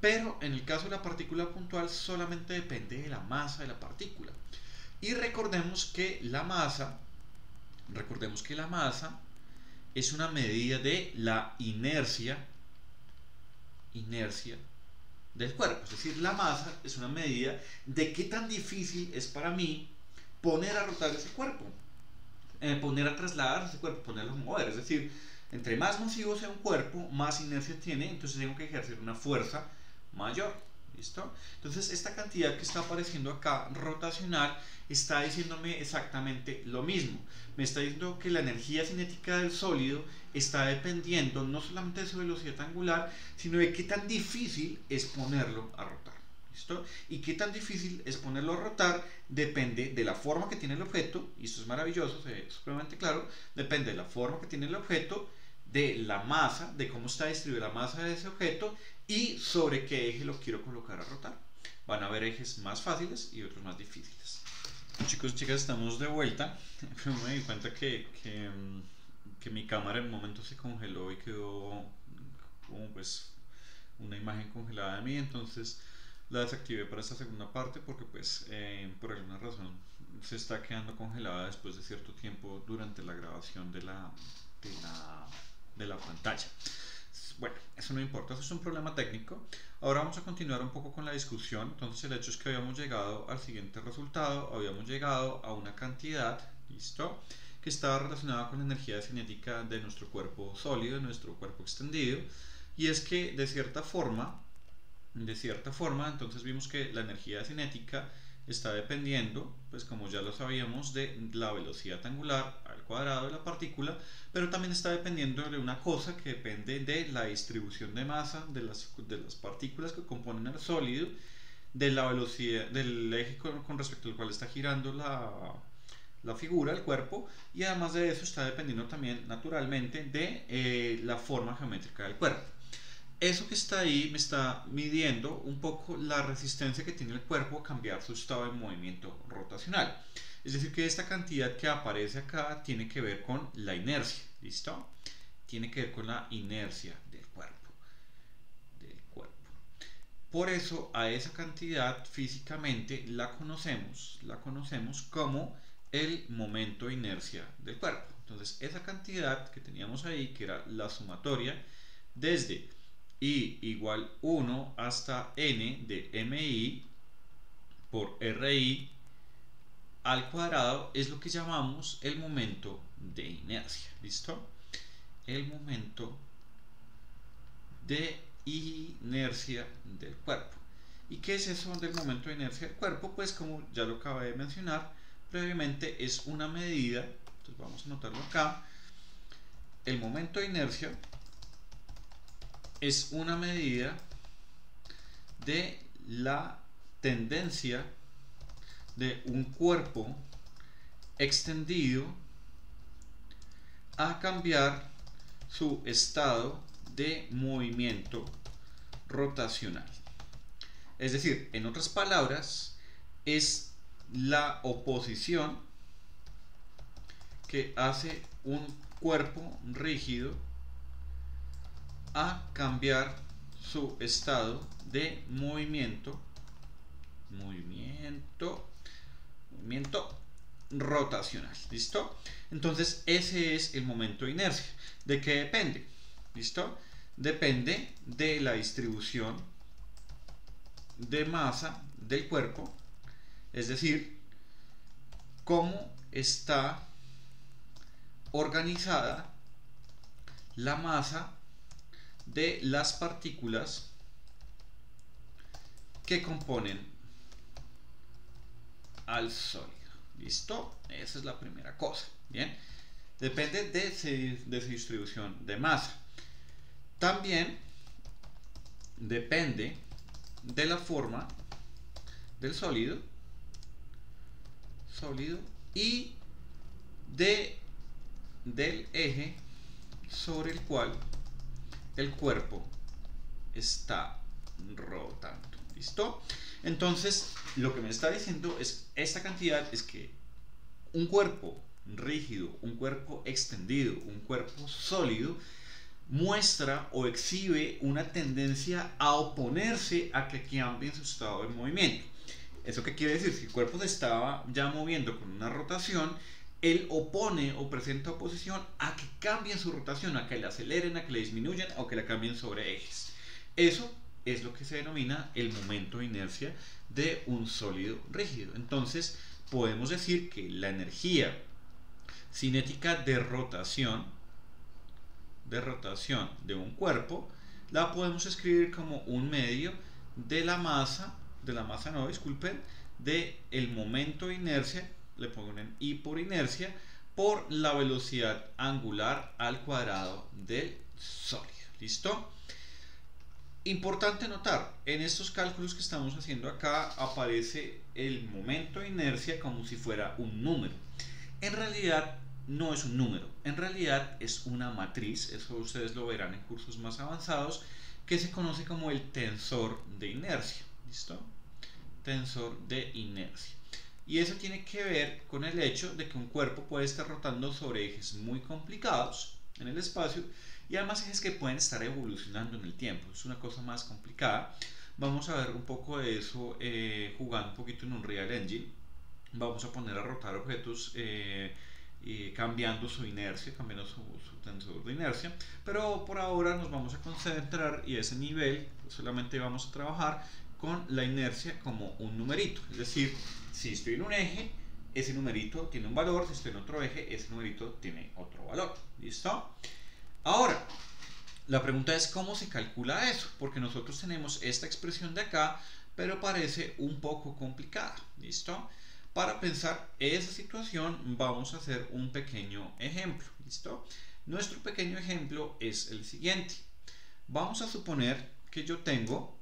Pero en el caso de la partícula puntual solamente depende de la masa de la partícula. Y recordemos que la masa es una medida de la inercia del cuerpo. Es decir, la masa es una medida de qué tan difícil es para mí poner a rotar ese cuerpo, poner a trasladar ese cuerpo, ponerlo a mover. Es decir, entre más masivo sea un cuerpo, más inercia tiene, entonces tengo que ejercer una fuerza mayor. ¿Listo? Entonces esta cantidad que está apareciendo acá, rotacional, está diciéndome exactamente lo mismo. Me está diciendo que la energía cinética del sólido está dependiendo no solamente de su velocidad angular, sino de qué tan difícil es ponerlo a rotar. ¿Listo? Y qué tan difícil es ponerlo a rotar depende de la forma que tiene el objeto, y esto es maravilloso, se ve supremamente claro, depende de la forma que tiene el objeto, de la masa, de cómo está distribuida la masa de ese objeto y sobre qué eje lo quiero colocar a rotar. Van a haber ejes más fáciles y otros más difíciles. Chicos y chicas, estamos de vuelta. Me di cuenta que mi cámara en un momento se congeló y quedó como pues una imagen congelada de mí, entonces la desactivé para esta segunda parte porque pues por alguna razón se está quedando congelada después de cierto tiempo durante la grabación de la pantalla. Bueno, eso no importa, eso es un problema técnico. Ahora vamos a continuar un poco con la discusión. Entonces el hecho es que habíamos llegado al siguiente resultado, habíamos llegado a una cantidad, ¿listo?, que estaba relacionada con la energía cinética de nuestro cuerpo sólido, de nuestro cuerpo extendido, y es que de cierta forma, entonces vimos que la energía cinética está dependiendo, pues como ya lo sabíamos, de la velocidad angular al cuadrado de la partícula, pero también está dependiendo de una cosa que depende de la distribución de masa de las partículas que componen el sólido, de la velocidad del eje con respecto al cual está girando la figura, el cuerpo, y además de eso está dependiendo también naturalmente de la forma geométrica del cuerpo. Eso que está ahí me está midiendo un poco la resistencia que tiene el cuerpo a cambiar su estado de movimiento rotacional. Es decir, que esta cantidad que aparece acá tiene que ver con la inercia, ¿listo? Tiene que ver con la inercia del cuerpo. Por eso a esa cantidad físicamente la conocemos como el momento de inercia del cuerpo. Entonces esa cantidad que teníamos ahí, que era la sumatoria desde I igual 1 hasta n de mi por ri al cuadrado, es lo que llamamos el momento de inercia. ¿Listo? El momento de inercia del cuerpo. ¿Y qué es eso del momento de inercia del cuerpo? Pues como ya lo acabé de mencionar previamente, es una medida, entonces vamos a anotarlo acá, el momento de inercia es una medida de la tendencia de un cuerpo extendido a cambiar su estado de movimiento rotacional. Es decir, en otras palabras, es la oposición que hace un cuerpo rígido a cambiar su estado de movimiento rotacional. ¿Listo? Entonces ese es el momento de inercia. ¿De qué depende? ¿Listo? Depende de la distribución de masa del cuerpo, es decir, cómo está organizada la masa de las partículas que componen al sólido. ¿Listo? Esa es la primera cosa. Bien, depende de su distribución de masa. También depende de la forma del sólido y del eje sobre el cual el cuerpo está rotando. ¿Listo? Entonces, lo que me está diciendo es esta cantidad, es que un cuerpo rígido, un cuerpo extendido, un cuerpo sólido muestra o exhibe una tendencia a oponerse a que cambie su estado de movimiento. ¿Eso qué quiere decir? Si el cuerpo se estaba ya moviendo con una rotación, él opone o presenta oposición a que cambien su rotación, a que la aceleren, a que la disminuyan o que la cambien sobre ejes. Eso es lo que se denomina el momento de inercia de un sólido rígido. Entonces podemos decir que la energía cinética de rotación de un cuerpo la podemos escribir como un medio de la masa, de el momento de inercia, le ponen I por inercia, por la velocidad angular al cuadrado del sólido. ¿Listo? Importante notar, en estos cálculos que estamos haciendo acá aparece el momento de inercia como si fuera un número. En realidad no es un número, en realidad es una matriz, eso ustedes lo verán en cursos más avanzados, que se conoce como el tensor de inercia. ¿Listo? Tensor de inercia. Y eso tiene que ver con el hecho de que un cuerpo puede estar rotando sobre ejes muy complicados en el espacio y además ejes que pueden estar evolucionando en el tiempo. Es una cosa más complicada. Vamos a ver un poco de eso jugando un poquito en un Unreal Engine. Vamos a poner a rotar objetos cambiando su inercia, cambiando su tensor de inercia, pero por ahora nos vamos a concentrar y a ese nivel solamente vamos a trabajar con la inercia como un numerito, es decir, si estoy en un eje, ese numerito tiene un valor, si estoy en otro eje, ese numerito tiene otro valor. ¿Listo? Ahora, la pregunta es cómo se calcula eso, porque nosotros tenemos esta expresión de acá, pero parece un poco complicada. ¿Listo? Para pensar esa situación vamos a hacer un pequeño ejemplo. ¿Listo? Nuestro pequeño ejemplo es el siguiente. Vamos a suponer que yo tengo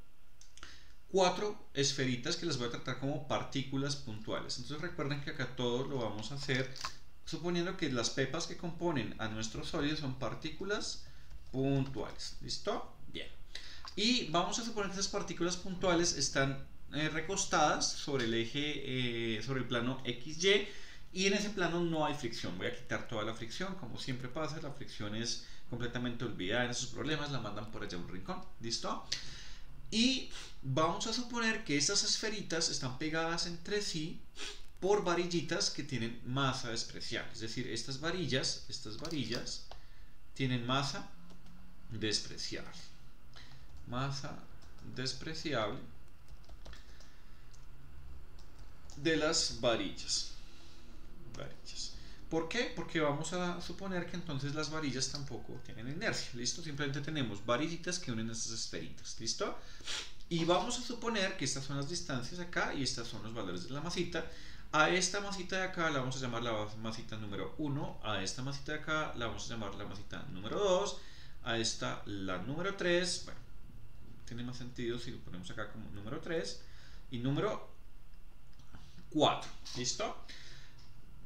4 esferitas que las voy a tratar como partículas puntuales. Entonces recuerden que acá todo lo vamos a hacer suponiendo que las pepas que componen a nuestro sólido son partículas puntuales. ¿Listo? Bien. Y vamos a suponer que esas partículas puntuales están recostadas sobre el eje, sobre el plano XY, y en ese plano no hay fricción. Voy a quitar toda la fricción, como siempre pasa, la fricción es completamente olvidada en esos problemas, la mandan por allá a un rincón. ¿Listo? Y vamos a suponer que estas esferitas están pegadas entre sí por varillitas que tienen masa despreciable. Es decir, estas varillas tienen masa despreciable. Masa despreciable de las varillas. ¿Por qué? Porque vamos a suponer que entonces las varillas tampoco tienen inercia. ¿Listo? Simplemente tenemos varillitas que unen estas esferitas. ¿Listo? Y vamos a suponer que estas son las distancias acá y estas son los valores de la masita. A esta masita de acá la vamos a llamar la masita número 1. A esta masita de acá la vamos a llamar la masita número 2. A esta la número 3. Bueno, tiene más sentido si lo ponemos acá como número 3. Y número 4. ¿Listo?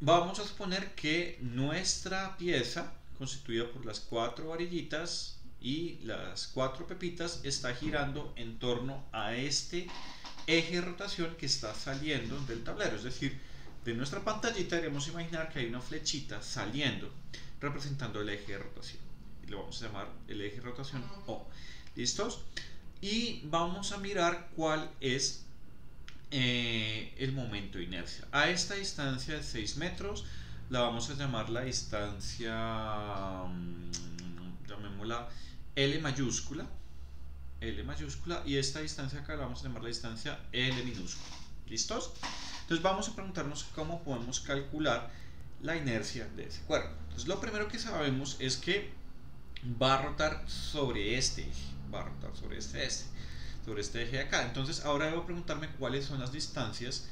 Vamos a suponer que nuestra pieza, constituida por las 4 varillitas y las 4 pepitas, está girando en torno a este eje de rotación que está saliendo del tablero. Es decir, de nuestra pantallita debemos imaginar que hay una flechita saliendo representando el eje de rotación. Y lo vamos a llamar el eje de rotación O. ¿Listos? Y vamos a mirar cuál es el momento de inercia. A esta distancia de 6 metros la vamos a llamar la distancia, llamémosla L mayúscula, y esta distancia acá la vamos a llamar la distancia L minúscula. ¿Listos? Entonces vamos a preguntarnos cómo podemos calcular la inercia de ese cuerpo. Entonces lo primero que sabemos es que va a rotar sobre este eje, sobre este eje de acá. Entonces ahora debo preguntarme cuáles son las distancias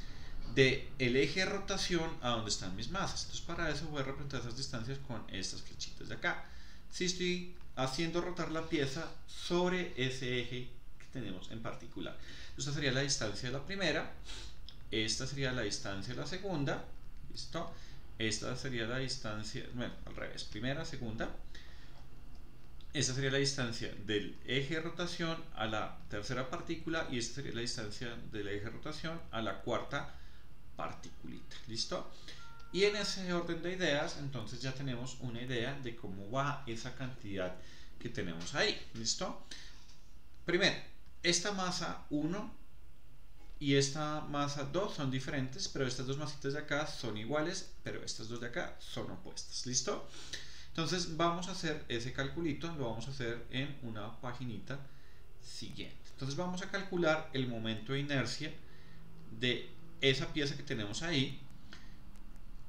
del eje de rotación a donde están mis masas. Entonces para eso voy a representar esas distancias con estas flechitas de acá. Si estoy haciendo rotar la pieza sobre ese eje que tenemos en particular. Esta sería la distancia de la primera, esta sería la distancia de la segunda, ¿listo? Esta sería la distancia, bueno, al revés, primera, segunda. Esta sería la distancia del eje de rotación a la tercera partícula y esta sería la distancia del eje de rotación a la cuarta particulita. ¿Listo? Y en ese orden de ideas, entonces ya tenemos una idea de cómo va esa cantidad que tenemos ahí. ¿Listo? Primero, esta masa 1 y esta masa 2 son diferentes, pero estas dos masitas de acá son iguales, pero estas dos de acá son opuestas. ¿Listo? Entonces vamos a hacer ese calculito, lo vamos a hacer en una paginita siguiente. Entonces vamos a calcular el momento de inercia de esa pieza que tenemos ahí,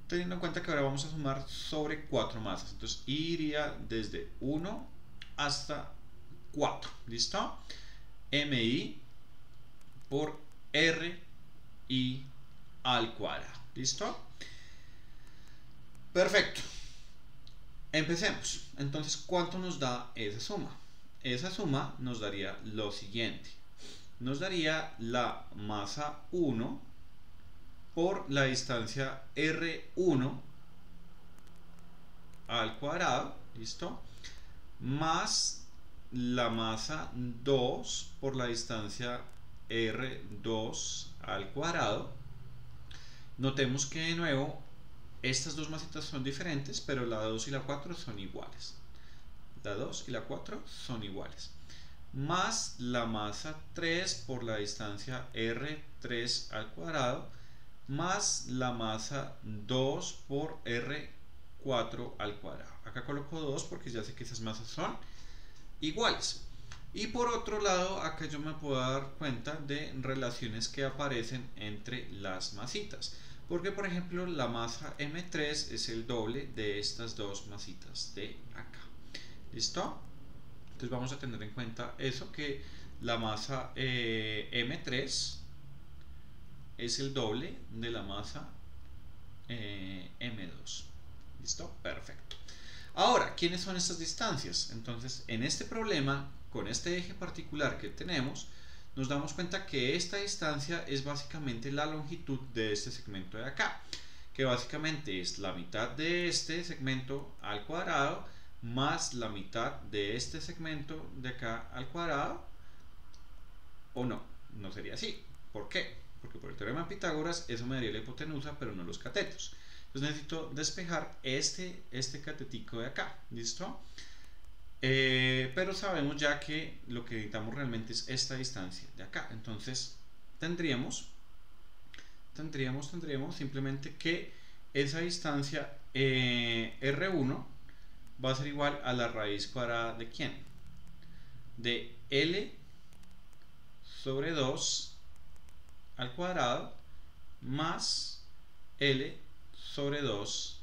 teniendo en cuenta que ahora vamos a sumar sobre 4 masas. Entonces iría desde 1 hasta 4. ¿Listo? MI por RI al cuadrado. ¿Listo? Perfecto. Empecemos. Entonces, ¿cuánto nos da esa suma? Esa suma nos daría lo siguiente. Nos daría la masa 1 por la distancia R1 al cuadrado, ¿listo? Más la masa 2 por la distancia R2 al cuadrado. Notemos que de nuevo estas dos masitas son diferentes, pero la 2 y la 4 son iguales. La 2 y la 4 son iguales. Más la masa 3 por la distancia R3 al cuadrado, más la masa 2 por R4 al cuadrado. Acá coloco 2 porque ya sé que esas masas son iguales. Y por otro lado, acá yo me puedo dar cuenta de relaciones que aparecen entre las masitas. Porque, por ejemplo, la masa M3 es el doble de estas dos masitas de acá. ¿Listo? Entonces vamos a tener en cuenta eso, que la masa M3 es el doble de la masa M2. ¿Listo? Perfecto. Ahora, ¿quiénes son estas distancias? Entonces, en este problema, con este eje particular que tenemos, nos damos cuenta que esta distancia es básicamente la longitud de este segmento de acá, que básicamente es la mitad de este segmento al cuadrado más la mitad de este segmento de acá al cuadrado, o no, no sería así. ¿Por qué? Porque por el teorema de Pitágoras eso me daría la hipotenusa, pero no los catetos. Entonces necesito despejar este catetico de acá, ¿listo? Pero sabemos ya que lo que necesitamos realmente es esta distancia de acá. Entonces tendríamos simplemente que esa distancia R1 va a ser igual a la raíz cuadrada de ¿quién? De L sobre 2 al cuadrado más L sobre 2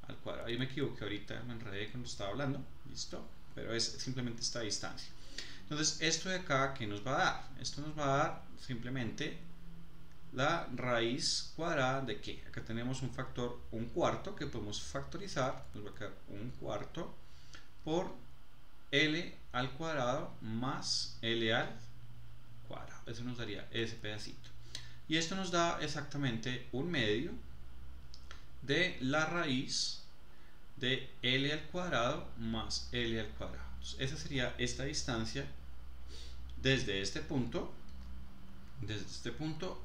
al cuadrado. Yo me equivoqué ahorita, me enredé cuando estaba hablando, listo, pero es simplemente esta distancia. Entonces esto de acá, ¿qué nos va a dar? Esto nos va a dar simplemente la raíz cuadrada de ¿qué? Acá tenemos un factor, un cuarto, que podemos factorizar, nos va a quedar un cuarto por L al cuadrado más L al cuadrado. Eso nos daría ese pedacito. Y esto nos da exactamente un medio de la raíz de L al cuadrado más L al cuadrado. Entonces, esa sería esta distancia desde este punto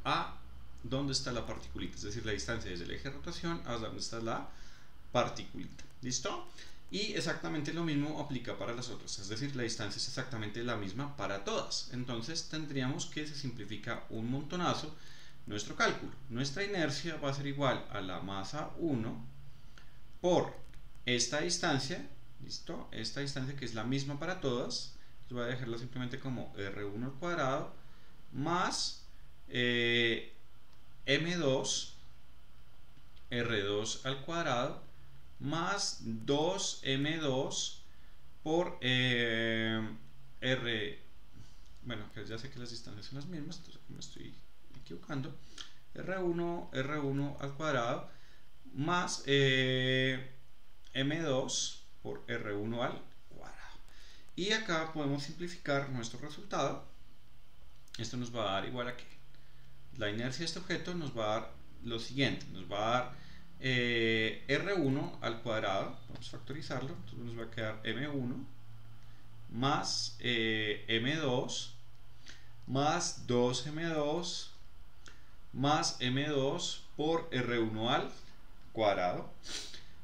a donde está la particulita, es decir, la distancia desde el eje de rotación a donde está la particulita. ¿Listo? Y exactamente lo mismo aplica para las otras, es decir, la distancia es exactamente la misma para todas. Entonces tendríamos que se simplifica un montonazo nuestro cálculo. Nuestra inercia va a ser igual a la masa 1 por esta distancia, ¿listo? Esta distancia que es la misma para todas. Voy a dejarla simplemente como R1 al cuadrado más M2 R2 al cuadrado más 2M2 por R, bueno, que ya sé que las distancias son las mismas, entonces me estoy equivocando, R1 al cuadrado más M2 por R1 al cuadrado. Y acá podemos simplificar nuestro resultado. Esto nos va a dar igual a que la inercia de este objeto nos va a dar lo siguiente, nos va a dar R1 al cuadrado, vamos a factorizarlo, entonces nos va a quedar M1 más M2 más 2M2 más M2 por R1 al cuadrado,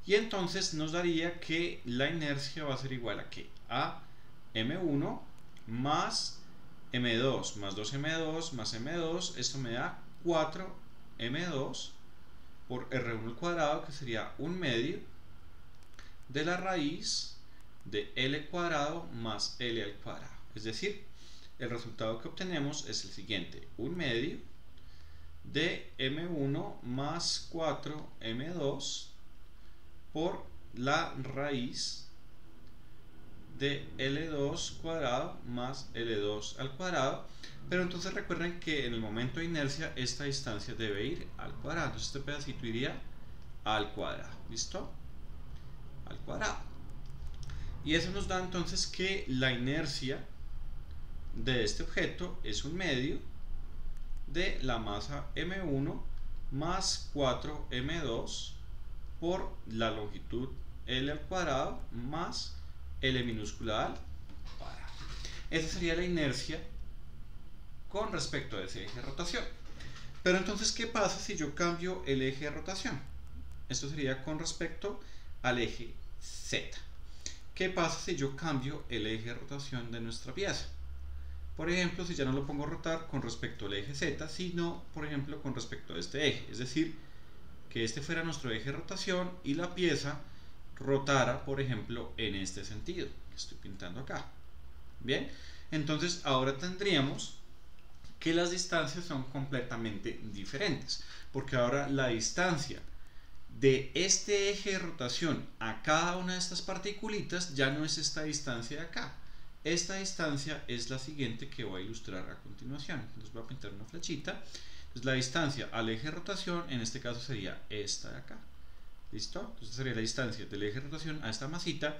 y entonces nos daría que la inercia va a ser igual a ¿qué? A M1 más M2 más 2M2 más M2, esto me da 4M2 por R1 al cuadrado, que sería un medio de la raíz de L cuadrado más L al cuadrado. Es decir, el resultado que obtenemos es el siguiente: un medio de M1 más 4M2 por la raíz de L2 cuadrado más L2 al cuadrado. Pero entonces recuerden que en el momento de inercia esta distancia debe ir al cuadrado, entonces este pedacito iría al cuadrado, ¿listo? Al cuadrado. Y eso nos da entonces que la inercia de este objeto es un medio de la masa M1 más 4M2 por la longitud L al cuadrado más L minúscula al cuadrado. Esa sería la inercia con respecto a ese eje de rotación. Pero entonces, ¿qué pasa si yo cambio el eje de rotación? Esto sería con respecto al eje Z. ¿Qué pasa si yo cambio el eje de rotación de nuestra pieza? Por ejemplo, si ya no lo pongo a rotar con respecto al eje Z, sino, por ejemplo, con respecto a este eje. Es decir, que este fuera nuestro eje de rotación y la pieza rotara, por ejemplo, en este sentido que estoy pintando acá. Bien, entonces ahora tendríamos que las distancias son completamente diferentes, porque ahora la distancia de este eje de rotación a cada una de estas particulitas ya no es esta distancia de acá, esta distancia es la siguiente que voy a ilustrar a continuación. Entonces voy a pintar una flechita. Entonces la distancia al eje de rotación en este caso sería esta de acá. ¿Listo? Entonces sería la distancia del eje de rotación a esta masita.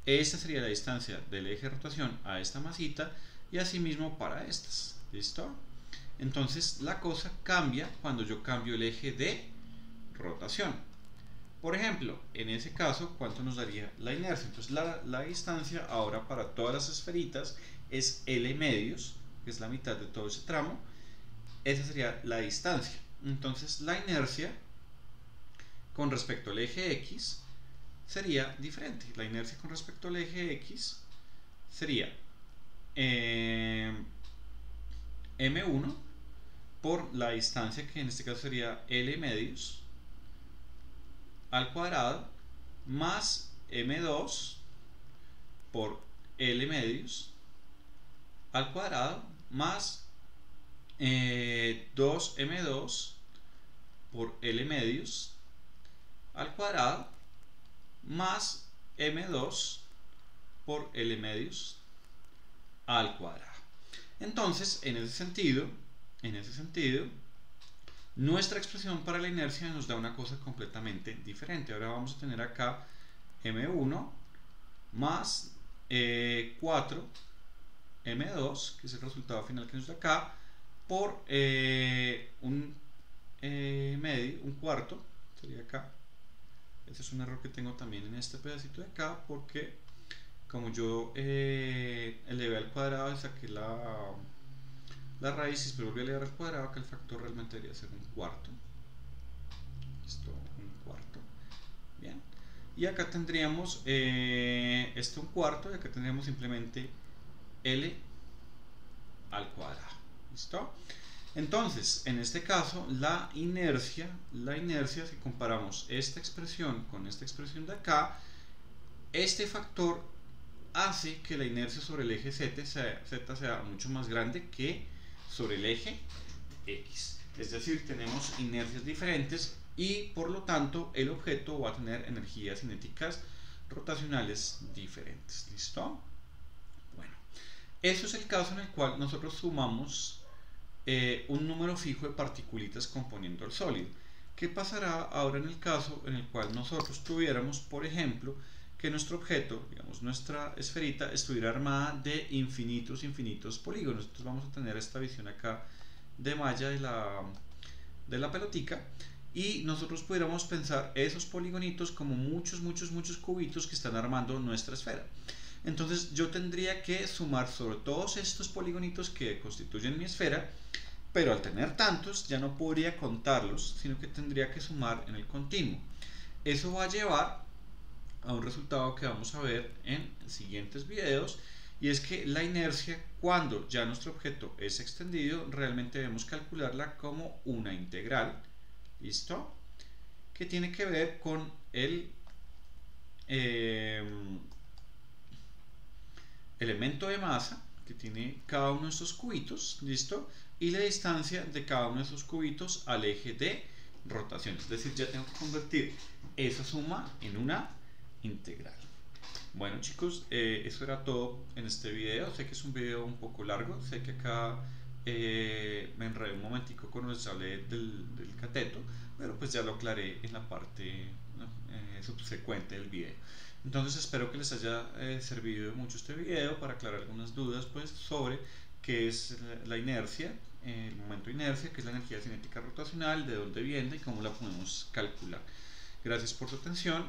Esta sería la distancia del eje de rotación a esta masita y asimismo para estas. ¿Listo? Entonces la cosa cambia cuando yo cambio el eje de rotación. Por ejemplo, en ese caso, ¿cuánto nos daría la inercia? Entonces la distancia ahora para todas las esferitas es L medios, que es la mitad de todo ese tramo. Esa sería la distancia. Entonces la inercia con respecto al eje X sería diferente. La inercia con respecto al eje X sería M1 por la distancia, que en este caso sería L medios, al cuadrado, más M2 por L medios, al cuadrado, más 2M2 por L medios, al cuadrado, más M2 por L medios al cuadrado. Entonces, en ese sentido, nuestra expresión para la inercia nos da una cosa completamente diferente. Ahora vamos a tener acá M1 más 4 M2, que es el resultado final que nos da acá, por un cuarto, sería acá. Ese es un error que tengo también en este pedacito de acá, porque como yo elevé al cuadrado y saqué la raíz y después volví a elevar al cuadrado, que el factor realmente debería ser un cuarto. Esto, un cuarto. Bien. Y acá tendríamos esto un cuarto, y acá tendríamos simplemente L al cuadrado. ¿Listo? Entonces, en este caso, la inercia, si comparamos esta expresión con esta expresión de acá, este factor hace que la inercia sobre el eje Z sea mucho más grande que sobre el eje X. Es decir, tenemos inercias diferentes y por lo tanto el objeto va a tener energías cinéticas rotacionales diferentes. ¿Listo? Bueno, eso es el caso en el cual nosotros sumamos un número fijo de partículas componiendo el sólido. ¿Qué pasará ahora en el caso en el cual nosotros tuviéramos, por ejemplo, que nuestro objeto, digamos nuestra esferita, estuviera armada de infinitos polígonos? Entonces vamos a tener esta visión acá de malla de la pelotica, y nosotros pudiéramos pensar esos poligonitos como muchos cubitos que están armando nuestra esfera. Entonces yo tendría que sumar sobre todos estos poligonitos que constituyen mi esfera, pero al tener tantos ya no podría contarlos, sino que tendría que sumar en el continuo. Eso va a llevar a un resultado que vamos a ver en siguientes videos, y es que la inercia, cuando ya nuestro objeto es extendido, realmente debemos calcularla como una integral. ¿Listo? Que tiene que ver con el elemento de masa que tiene cada uno de estos cubitos, ¿listo? Y la distancia de cada uno de esos cubitos al eje de rotación. Es decir, ya tengo que convertir esa suma en una integral. Bueno, chicos, eso era todo en este video. Sé que es un video un poco largo, sé que acá me enredé un momentico cuando les hablé del cateto, pero pues ya lo aclaré en la parte subsecuente del video. Entonces espero que les haya servido mucho este video para aclarar algunas dudas pues sobre qué es la inercia, el momento de inercia, qué es la energía cinética rotacional, de dónde viene y cómo la podemos calcular. Gracias por su atención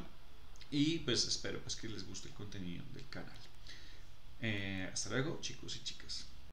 y pues espero pues que les guste el contenido del canal. Hasta luego, chicos y chicas.